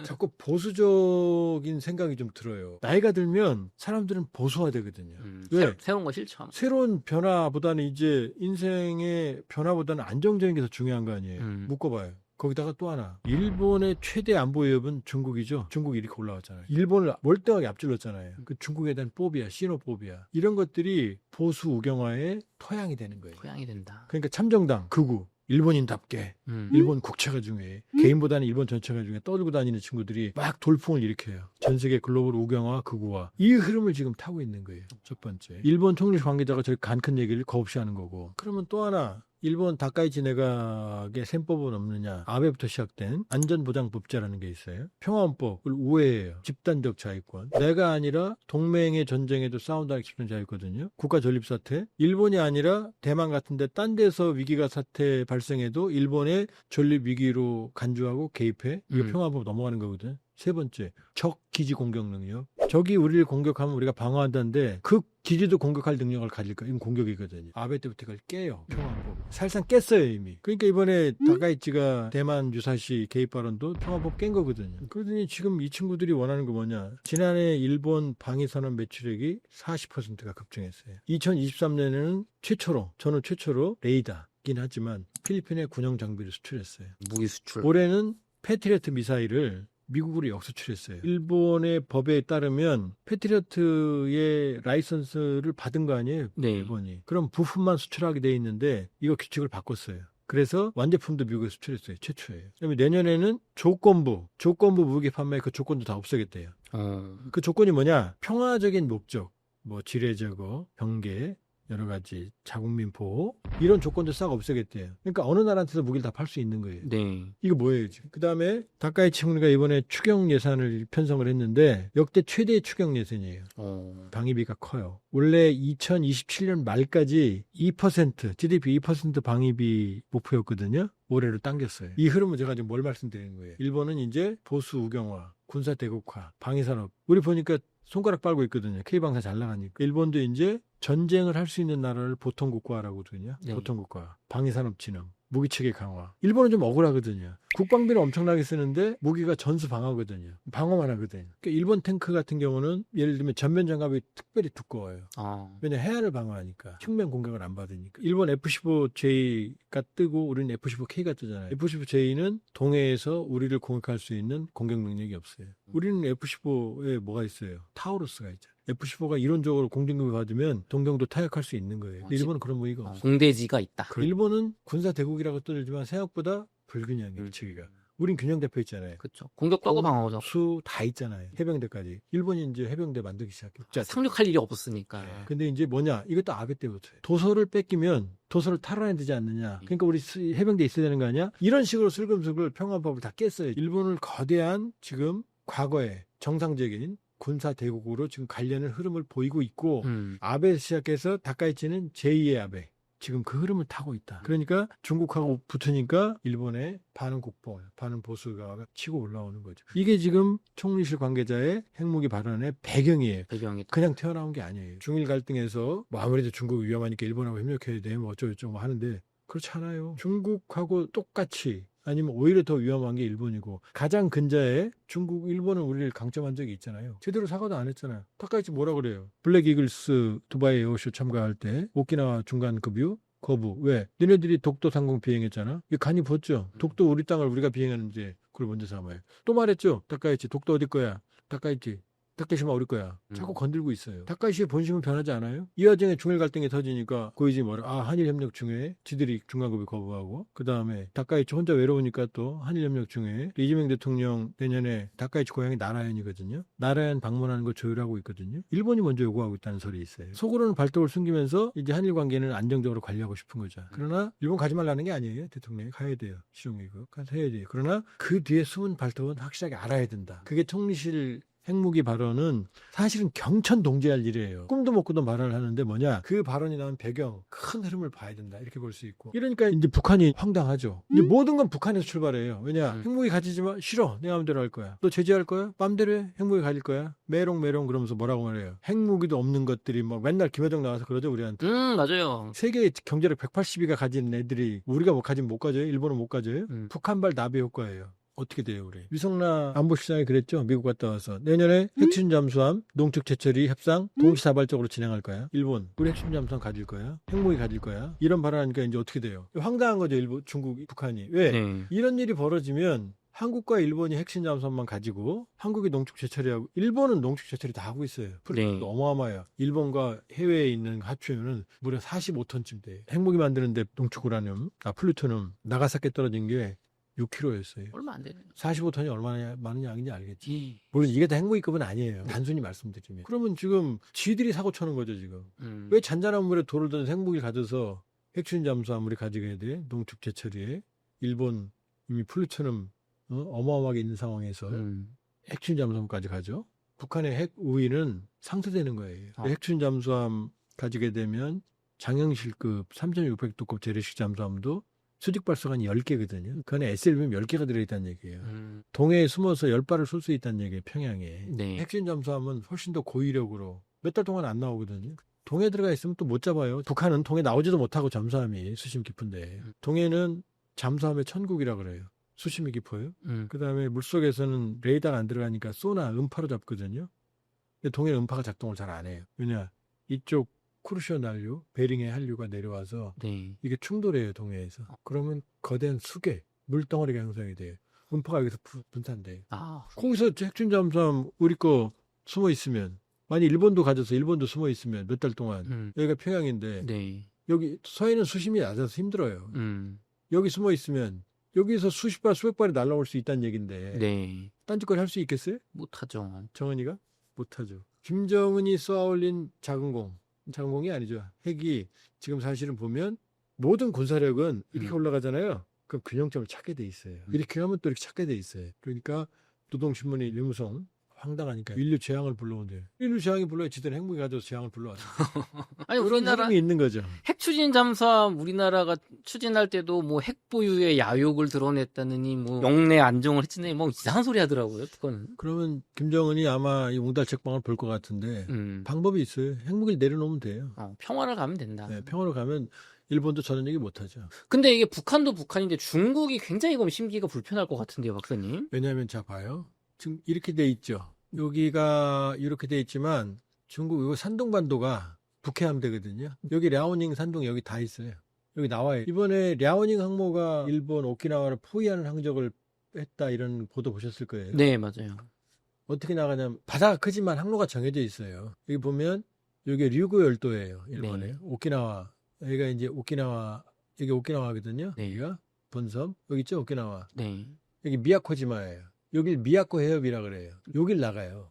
자꾸 보수적인 생각이 좀 들어요. 나이가 들면 사람들은 보수화되거든요. 왜? 새로운 거 싫죠. 새로운 변화보다는 이제 인생의 변화보다는 안정적인 게 더 중요한 거 아니에요. 묶어봐요. 거기다가 또 하나, 일본의 최대 안보 위협은 중국이죠. 중국이 이렇게 올라왔잖아요. 일본을 몰등하게 앞질렀잖아요. 그 중국에 대한 포비아, 시노포비아 이런 것들이 보수 우경화의 토양이 되는 거예요. 토양이 된다. 그러니까 참정당, 극우, 일본인답게 일본 국채가 중요해. 개인보다는 일본 전체가 중요해. 떠들고 다니는 친구들이 막 돌풍을 일으켜요. 전 세계 글로벌 우경화, 극우화. 이 흐름을 지금 타고 있는 거예요. 첫 번째. 일본 총리실 관계자가 저렇게 간 큰 얘기를 겁없이 하는 거고. 그러면 또 하나. 일본 다카이치 내각의 셈법은 없느냐. 아베부터 시작된 안전보장법제라는 게 있어요. 평화헌법을 우회해요. 집단적 자위권. 내가 아니라 동맹의 전쟁에도 싸운다는 집단 자위거든요. 국가 전립 사태. 일본이 아니라 대만 같은데 딴 데서 위기가 사태 발생해도 일본의 전립 위기로 간주하고 개입해. 이거 평화헌법 넘어가는 거거든. 세 번째, 적 기지 공격 능력. 적이 우리를 공격하면 우리가 방어한다는데 그 기지도 공격할 능력을 가질까? 이건 공격이거든요. 아베 때부터 그걸 깨요. 평화법. 사실상 깼어요 이미. 그러니까 이번에 다카이치가 대만 유사시 개입 발언도 평화법 깬 거거든요. 그러더니 지금 이 친구들이 원하는 거 뭐냐. 지난해 일본 방위산업 매출액이 40%가 급증했어요. 2023년에는 저는 최초로 레이더긴 하지만 필리핀에 군용 장비를 수출했어요. 무기 수출. 올해는 패트리어트 미사일을 미국으로 역수출했어요. 일본의 법에 따르면 패트리어트의 라이선스를 받은 거 아니에요? 네. 일본이. 그럼 부품만 수출하게 돼 있는데 이거 규칙을 바꿨어요. 그래서 완제품도 미국에 수출했어요. 최초예요. 그다음에 내년에는 조건부 무기 판매 그 조건도 다 없애겠대요. 그 조건이 뭐냐? 평화적인 목적, 뭐 지뢰 제거, 병계, 여러 가지 자국민 보호 이런 조건도 싹 없애겠대요. 그러니까 어느 나라한테도 무기를 다 팔 수 있는 거예요. 네. 이거 뭐예요 지금? 그 다음에 다카이치 총리가 이번에 추경 예산을 편성을 했는데 역대 최대의 추경 예산이에요. 방위비가 커요. 원래 2027년 말까지 2% GDP 2% 방위비 목표였거든요. 올해를 당겼어요. 이 흐름은 제가 지금 뭘 말씀드리는 거예요. 일본은 이제 보수 우경화, 군사 대국화, 방위산업. 우리 보니까 손가락 빨고 있거든요. K방사 잘 나가니까. 일본도 이제 전쟁을 할 수 있는 나라를 보통국가라고 하거든요. 네. 보통국가. 방위산업 진흥. 무기체계 강화. 일본은 좀 억울하거든요. 국방비는 엄청나게 쓰는데 무기가 전수 방어거든요. 방어만 하거든요. 그러니까 일본 탱크 같은 경우는 예를 들면 전면 장갑이 특별히 두꺼워요. 왜냐 해안을 방어하니까. 측면 공격을 안 받으니까. 일본 F-15J가 뜨고 우리는 F-15K가 뜨잖아요. F-15J는 동해에서 우리를 공격할 수 있는 공격 능력이 없어요. 우리는 F-15에 뭐가 있어요? 타우루스가 있잖아요. F-15가 이론적으로 공중급을 받으면 동경도 타격할 수 있는 거예요. 근데 일본은 그런 무기가 없어요. 공대지가 있다. 일본은 군사 대국이라고 떠들지만 생각보다 불균형이에요. 체계가. 우린 균형 대표 있잖아요. 그렇죠. 공격도 하고 방어죠. 수 다 있잖아요. 해병대까지. 일본이 이제 해병대 만들기 시작했죠. 상륙할 일이 없었으니까. 근데 이제 뭐냐? 이것도 아베 때부터예요. 도서를 뺏기면 도서를 탈환해야 되지 않느냐. 그러니까 우리 해병대 있어야 되는 거 아니야? 이런 식으로 슬금슬금 평화법을 다 깼어요. 일본을 거대한 지금 과거에 정상적인 군사 대국으로 지금 관련의 흐름을 보이고 있고 아베 시작해서 다카이치는 제2의 아베. 지금 그 흐름을 타고 있다. 그러니까 중국하고 붙으니까 일본의 반은 국보, 반은 보수가 치고 올라오는 거죠. 이게 지금 총리실 관계자의 핵무기 발언의 배경이에요. 배경이 그냥 튀어나온 게 아니에요. 중일 갈등에서 뭐 아무래도 중국이 위험하니까 일본하고 협력해야 돼, 뭐 어쩌고저쩌고 하는데 그렇지 않아요. 중국하고 똑같이 아니면 오히려 더 위험한 게 일본이고 가장 근자에 중국, 일본은 우리를 강점한 적이 있잖아요. 제대로 사과도 안 했잖아요. 다카이치 뭐라 그래요? 블랙 이글스 두바이 에어쇼 참가할 때 오키나와 중간 급유 거부. 왜? 너네들이 독도 상공 비행했잖아. 이거 간이 벗죠. 독도 우리 땅을 우리가 비행하는데 그걸 먼저 삼아요. 또 말했죠. 다카이치 독도 어디 거야? 다카이치 타케시마 우리 거야. 자꾸 건들고 있어요. 다카이시의 본심은 변하지 않아요? 이 와중에 중일 갈등이 터지니까 고이지 뭐라. 한일 협력 중에 지들이 중간급을 거부하고 그 다음에 다카이치 혼자 외로우니까 또 한일 협력 중에 이재명 대통령 내년에 다카이치 고향이 나라현이거든요. 나라현 방문하는 거 조율하고 있거든요. 일본이 먼저 요구하고 있다는 설이 있어요. 속으로는 발톱을 숨기면서 이제 한일 관계는 안정적으로 관리하고 싶은 거죠. 그러나 일본 가지 말라는 게 아니에요. 대통령이 가야 돼요. 시종이고 가서 해야 돼요. 그러나 그 뒤에 숨은 발톱은 확실하게 알아야 된다. 그게 총리실 핵무기 발언은 사실은 경천동지할 일이에요. 꿈도 못 꾸던 발언을 하는데 뭐냐? 그 발언이 나온 배경, 큰 흐름을 봐야 된다. 이렇게 볼 수 있고. 이러니까 이제 북한이 황당하죠. 이제 모든 건 북한에서 출발해요. 왜냐? 핵무기 가지지 마. 싫어. 내 마음대로 할 거야. 너 제재할 거야? 맘대로 해. 핵무기 가질 거야. 메롱 그러면서 뭐라고 말해요? 핵무기도 없는 것들이 막 맨날 김여정 나와서 그러죠, 우리한테. 맞아요. 세계 경제력 180위가 가진 애들이 우리가 뭐 가지면 못 가져요? 일본은 못 가져요? 북한발 나비 효과예요. 어떻게 돼요, 우리? 위성나 안보실장이 그랬죠. 미국 갔다 와서 내년에 핵추진 잠수함 농축 재처리 협상 동시다발적으로 진행할 거야. 일본 우리 핵추진 잠수함 가질 거야. 핵무기 가질 거야. 이런 발언하니까 이제 어떻게 돼요? 황당한 거죠. 일본, 중국, 북한이. 왜? 네. 이런 일이 벌어지면 한국과 일본이 핵심 잠수함만 가지고 한국이 농축 재처리하고 일본은 농축 재처리 다 하고 있어요. 네. 어마어마해요. 일본과 해외에 있는 합치면 무려 45톤쯤 돼요. 핵무기 만드는데 농축 우라늄, 플루토늄, 나가사키에 떨어진 게 6kg였어요. 얼마 안 되네요. 45톤이 얼마나 많은 양인지 알겠지. 예. 물론 이게 다 핵무기급은 아니에요. 단순히 말씀드리면. 그러면 지금 지들이 사고 쳐는 거죠, 지금. 왜 잔잔한 물에 돌을 든 핵무기를 가져서 핵추진 잠수함을 가지게 해야 돼? 농축 재처리에. 일본 이미 플루토늄 어마어마하게 있는 상황에서 핵추진 잠수함까지 가죠. 북한의 핵 우위는 상쇄되는 거예요. 핵추진 잠수함 가지게 되면 장영실급 3,600도급 재래식 잠수함도 수직 발사관 10개거든요. 그 안에 SLBM 10개가 들어있다는 얘기예요. 동해에 숨어서 10발을 쏠 수 있다는 얘기예요. 평양에. 네. 핵추진 잠수함은 훨씬 더 고위력으로 몇 달 동안 안 나오거든요. 동해에 들어가 있으면 또 못 잡아요. 북한은 동해 나오지도 못하고 잠수함이 수심 깊은데 동해는 잠수함의 천국이라 그래요. 수심이 깊어요. 그 다음에 물속에서는 레이더가 안 들어가니까 소나 음파로 잡거든요. 근데 동해는 음파가 작동을 잘 안 해요. 왜냐? 이쪽 크루시오 한류, 베링의 한류가 내려와서 네. 이게 충돌해요, 동해에서. 그러면 거대한 수계, 물덩어리가 형성이 돼요. 음파가 여기서 분산돼요. 거기서 핵추진 잠수함 우리 거 숨어 있으면, 만약 일본도 가져서 일본도 숨어 있으면 몇 달 동안 여기가 평양인데 네. 여기 서해는 수심이 낮아서 힘들어요. 여기 숨어 있으면 여기서 수십 발, 수백 발이 날아올 수 있다는 얘기인데 네. 딴짓거리 할 수 있겠어요? 못하죠. 정은이가? 못하죠. 김정은이 쏘아올린 작은 공이 아니죠. 핵이 지금 사실은 보면 모든 군사력은 이렇게 올라가잖아요. 그럼 균형점을 찾게 돼 있어요. 이렇게 하면 또 이렇게 찾게 돼 있어요. 그러니까 노동신문이 류무성 황당하니까 인류 재앙을 불러온대요. 인류 재앙이 불러야 지들 핵무기 가져서 재앙을 불러왔어요. 아니 그런 우리나라 흐름이 있는 거죠. 핵추진 잠수함 우리나라가 추진할 때도 뭐 핵보유의 야욕을 드러냈다느니 뭐 영내 안정을 했으니 뭐 이상한 소리 하더라고요. 그거는. 그러면 김정은이 아마 이 옹달 책방을 볼 것 같은데 방법이 있어요. 핵무기를 내려놓으면 돼요. 평화를 가면 된다. 네, 평화로 가면 일본도 저런 얘기 못하죠. 근데 이게 북한도 북한인데 중국이 굉장히 그럼 심기가 불편할 것 같은데요, 박사님? 왜냐하면 자 봐요. 지금 이렇게 돼 있죠. 여기가 이렇게 돼 있지만 중국 이거 산둥반도가 북해 함대거든요. 여기 랴오닝 산둥 여기 다 있어요. 여기 나와요. 이번에 랴오닝 항모가 일본 오키나와를 포위하는 항적을 했다 이런 보도 보셨을 거예요. 네, 맞아요. 어떻게 나가냐면 바다가 크지만 항로가 정해져 있어요. 여기 보면 여기 류구 열도예요. 일본에. 네. 오키나와. 여기가 이제 오키나와 여기 오키나와거든요. 네. 여기가 본섬. 여기 있죠, 오키나와. 네. 여기 미야코지마예요. 여길 미야코 해협이라 그래요. 여길 나가요.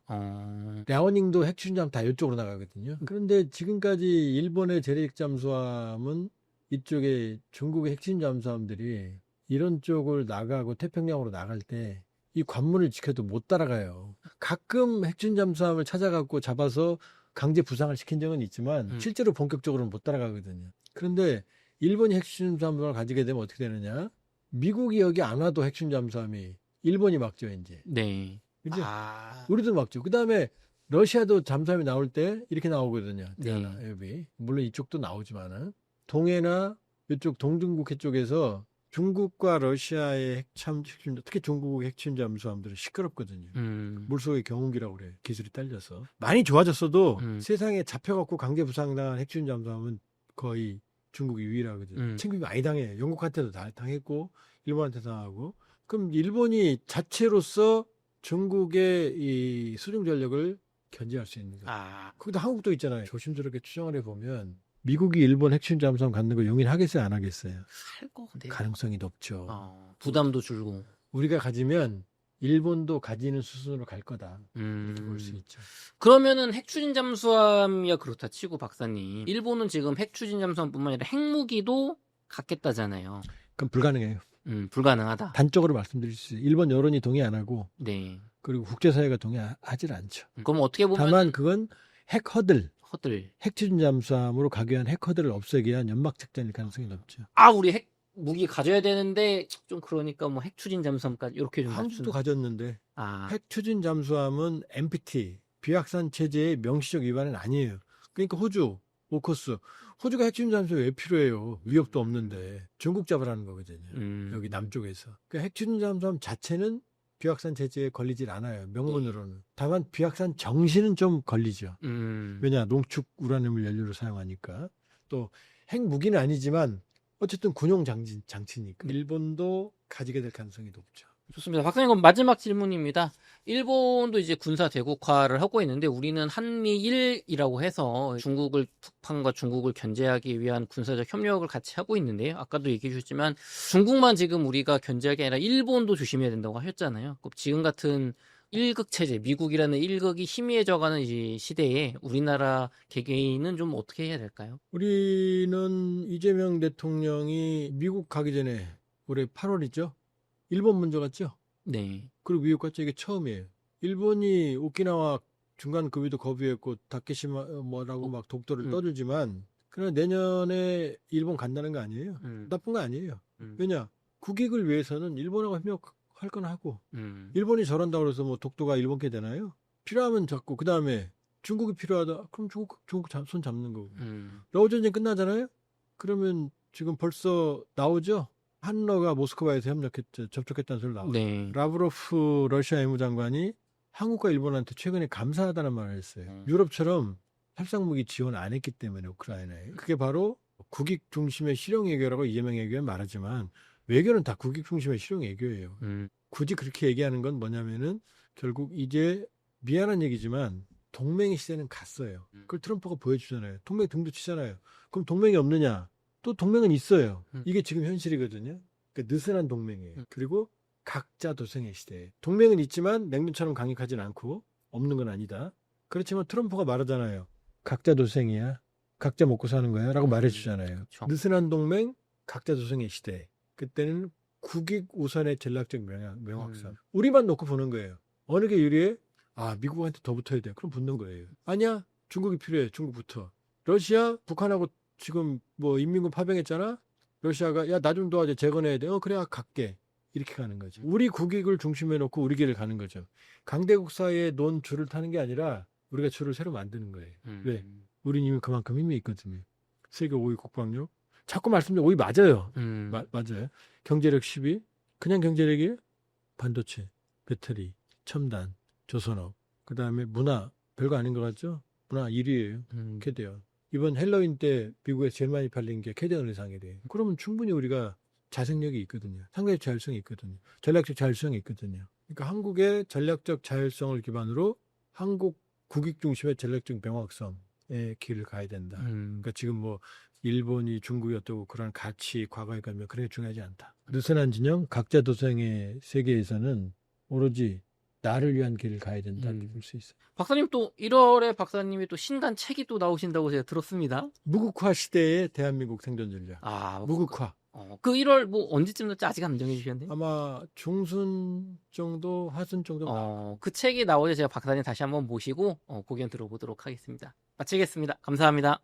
랴오닝도 핵추진잠 다 이쪽으로 나가거든요. 그런데 지금까지 일본의 재래식 잠수함은 이쪽에 중국의 핵심 잠수함들이 이런 쪽을 나가고 태평양으로 나갈 때 이 관문을 지켜도 못 따라가요. 가끔 핵추진 잠수함을 찾아갖고 잡아서 강제 부상을 시킨 적은 있지만 실제로 본격적으로는 못 따라가거든요. 그런데 일본이 핵추진 잠수함을 가지게 되면 어떻게 되느냐? 미국이 여기 안 와도 핵추진 잠수함이 일본이 막죠, 이제. 네. 그죠? 우리도 막죠. 그 다음에 러시아도 잠수함이 나올 때 이렇게 나오거든요. 네. 앱이. 물론 이쪽도 나오지만은. 동해나 이쪽 동중국 해 쪽에서 중국과 러시아의 핵참, 특히 중국 핵심 잠수함들은 시끄럽거든요. 물속의 경운기라고 그래요. 기술이 딸려서. 많이 좋아졌어도 세상에 잡혀갖고 강제 부상당한 핵심 잠수함은 거의 중국이 유일하거든요. 챙김이 많이 당해요. 영국한테도 다 당했고 일본한테 당하고. 그럼 일본이 자체로서 중국의 이 수중 전력을 견제할 수 있는 거예요. 거기다 한국도 있잖아요. 조심스럽게 추정을 해보면 미국이 일본 핵심 잠수함 갖는 거 용인하겠어요, 안 하겠어요? 할 거 같아요. 가능성이 높죠. 부담도 줄고. 우리가 가지면 일본도 가지는 수순으로 갈 거다. 이렇게 볼 수 있죠. 그러면은 핵추진 잠수함이야 그렇다 치고 박사님. 일본은 지금 핵추진 잠수함뿐만 아니라 핵무기도 갖겠다잖아요. 그럼 불가능해요. 불가능하다. 단적으로 말씀드릴 수 있어요. 일본 여론이 동의 안 하고 네. 그리고 국제사회가 동의하지 않죠. 그럼 어떻게 보면 다만 그건 핵 허들, 허들. 핵추진 잠수함으로 가기 위한 핵 허들을 없애기 위한 연막 작전일 가능성이 높죠. 우리 핵 무기 가져야 되는데 좀 그러니까 뭐 핵추진 잠수함까지 이렇게 좀 한국도 가졌는데 아. 핵추진 잠수함은 NPT 비확산 체제의 명시적 위반은 아니에요. 그러니까 호주, 오커스. 호주가 핵 추진 잠수 왜 필요해요? 위협도 없는데 중국 잡으라는 거거든요. 여기 남쪽에서. 그 핵 추진 잠수함 자체는 비확산 제재에 걸리질 않아요. 명문으로는. 다만 비확산 정신은 좀 걸리죠. 왜냐? 농축 우라늄을 연료로 사용하니까. 또 핵무기는 아니지만 어쨌든 군용 장치니까. 일본도 가지게 될 가능성이 높죠. 좋습니다. 박사님, 그럼 마지막 질문입니다. 일본도 이제 군사 대국화를 하고 있는데 우리는 한미일이라고 해서 중국을 북한과 중국을 견제하기 위한 군사적 협력을 같이 하고 있는데요. 아까도 얘기해 주셨지만 중국만 지금 우리가 견제할 게 아니라 일본도 조심해야 된다고 하셨잖아요. 그럼 지금 같은 일극 체제, 미국이라는 일극이 희미해져가는 이 시대에 우리나라 개개인은 좀 어떻게 해야 될까요? 우리는 이재명 대통령이 미국 가기 전에 올해 8월이죠. 일본 먼저 갔죠. 네. 그리고 미국 갔죠. 이게 처음이에요. 일본이 오키나와 중간 급유도 거부했고 다케시마 뭐라고 막 독도를 떠들지만 그러나 내년에 일본 간다는 거 아니에요. 나쁜 거 아니에요. 왜냐? 국익을 위해서는 일본하고 협력할 건 하고 일본이 저런다고 그래서 뭐 독도가 일본께 되나요? 필요하면 잡고 그 다음에 중국이 필요하다. 그럼 중국 손 잡는 거고. 러우 전쟁 끝나잖아요. 그러면 지금 벌써 나오죠. 한러가 모스크바에서 접촉했다는 소리 나와요. 네. 라브로프 러시아 외무장관이 한국과 일본한테 최근에 감사하다는 말을 했어요. 유럽처럼 살상무기 지원 안 했기 때문에 우크라이나에. 그게 바로 국익 중심의 실용 외교라고 이재명 외교는 말하지만 외교는 다 국익 중심의 실용 외교예요. 굳이 그렇게 얘기하는 건 뭐냐면은 결국 이제 미안한 얘기지만 동맹의 시대는 갔어요. 그걸 트럼프가 보여주잖아요. 동맹 등도 치잖아요. 그럼 동맹이 없느냐? 또 동맹은 있어요. 이게 지금 현실이거든요. 그러니까 느슨한 동맹이에요. 그리고 각자 도생의 시대. 동맹은 있지만 냉면처럼 강력하진 않고 없는 건 아니다. 그렇지만 트럼프가 말하잖아요. 각자 도생이야. 각자 먹고 사는 거야. 라고 말해주잖아요. 그렇죠. 느슨한 동맹, 각자 도생의 시대. 그때는 국익 우선의 전략적 명확성. 우리만 놓고 보는 거예요. 어느 게 유리해? 아, 미국한테 더 붙어야 돼. 그럼 붙는 거예요. 아니야. 중국이 필요해. 중국부터. 러시아, 북한하고 지금 뭐 인민군 파병했잖아. 러시아가 야 나 좀 도와줘. 재건해야 돼. 그래야 갈게. 이렇게 가는 거죠. 우리 국익을 중심에 놓고 우리 길을 가는 거죠. 강대국 사이에 논 줄을 타는 게 아니라 우리가 줄을 새로 만드는 거예요. 왜? 우린 이미 그만큼 힘이 있거든요. 세계 5위 국방력. 자꾸 말씀드려 5위 맞아요. 맞아요. 경제력 10위. 그냥 경제력이에요? 반도체, 배터리, 첨단, 조선업. 그다음에 문화. 별거 아닌 것 같죠? 문화 1위예요. 캐대언. 이번 헬로윈 때 미국에서 제일 많이 팔린 게 캐대언 의상이래요. 그러면 충분히 우리가 자생력이 있거든요. 상대적 자율성이 있거든요. 전략적 자율성이 있거든요. 그러니까 한국의 전략적 자율성을 기반으로 한국 국익 중심의 전략적 명확성의 길을 가야 된다. 그러니까 지금 뭐 일본이 중국이 어떠고 그런 가치, 과거에 가면 그런 게 중요하지 않다. 느슨한 진영, 각자 도생의 세계에서는 오로지 나를 위한 길을 가야 된다. 볼 수 있어요. 박사님 또 1월에 박사님이 또 신간 책이 또 나오신다고 제가 들었습니다. 무국화 시대의 대한민국 생존 전략. 아, 무국화. 그 1월 뭐 언제쯤 나올지 아직 안 정해 주셨는데? 아마 중순 정도, 하순 정도. 그 책이 나오자 제가 박사님 다시 한번 모시고 고견 들어보도록 하겠습니다. 마치겠습니다. 감사합니다.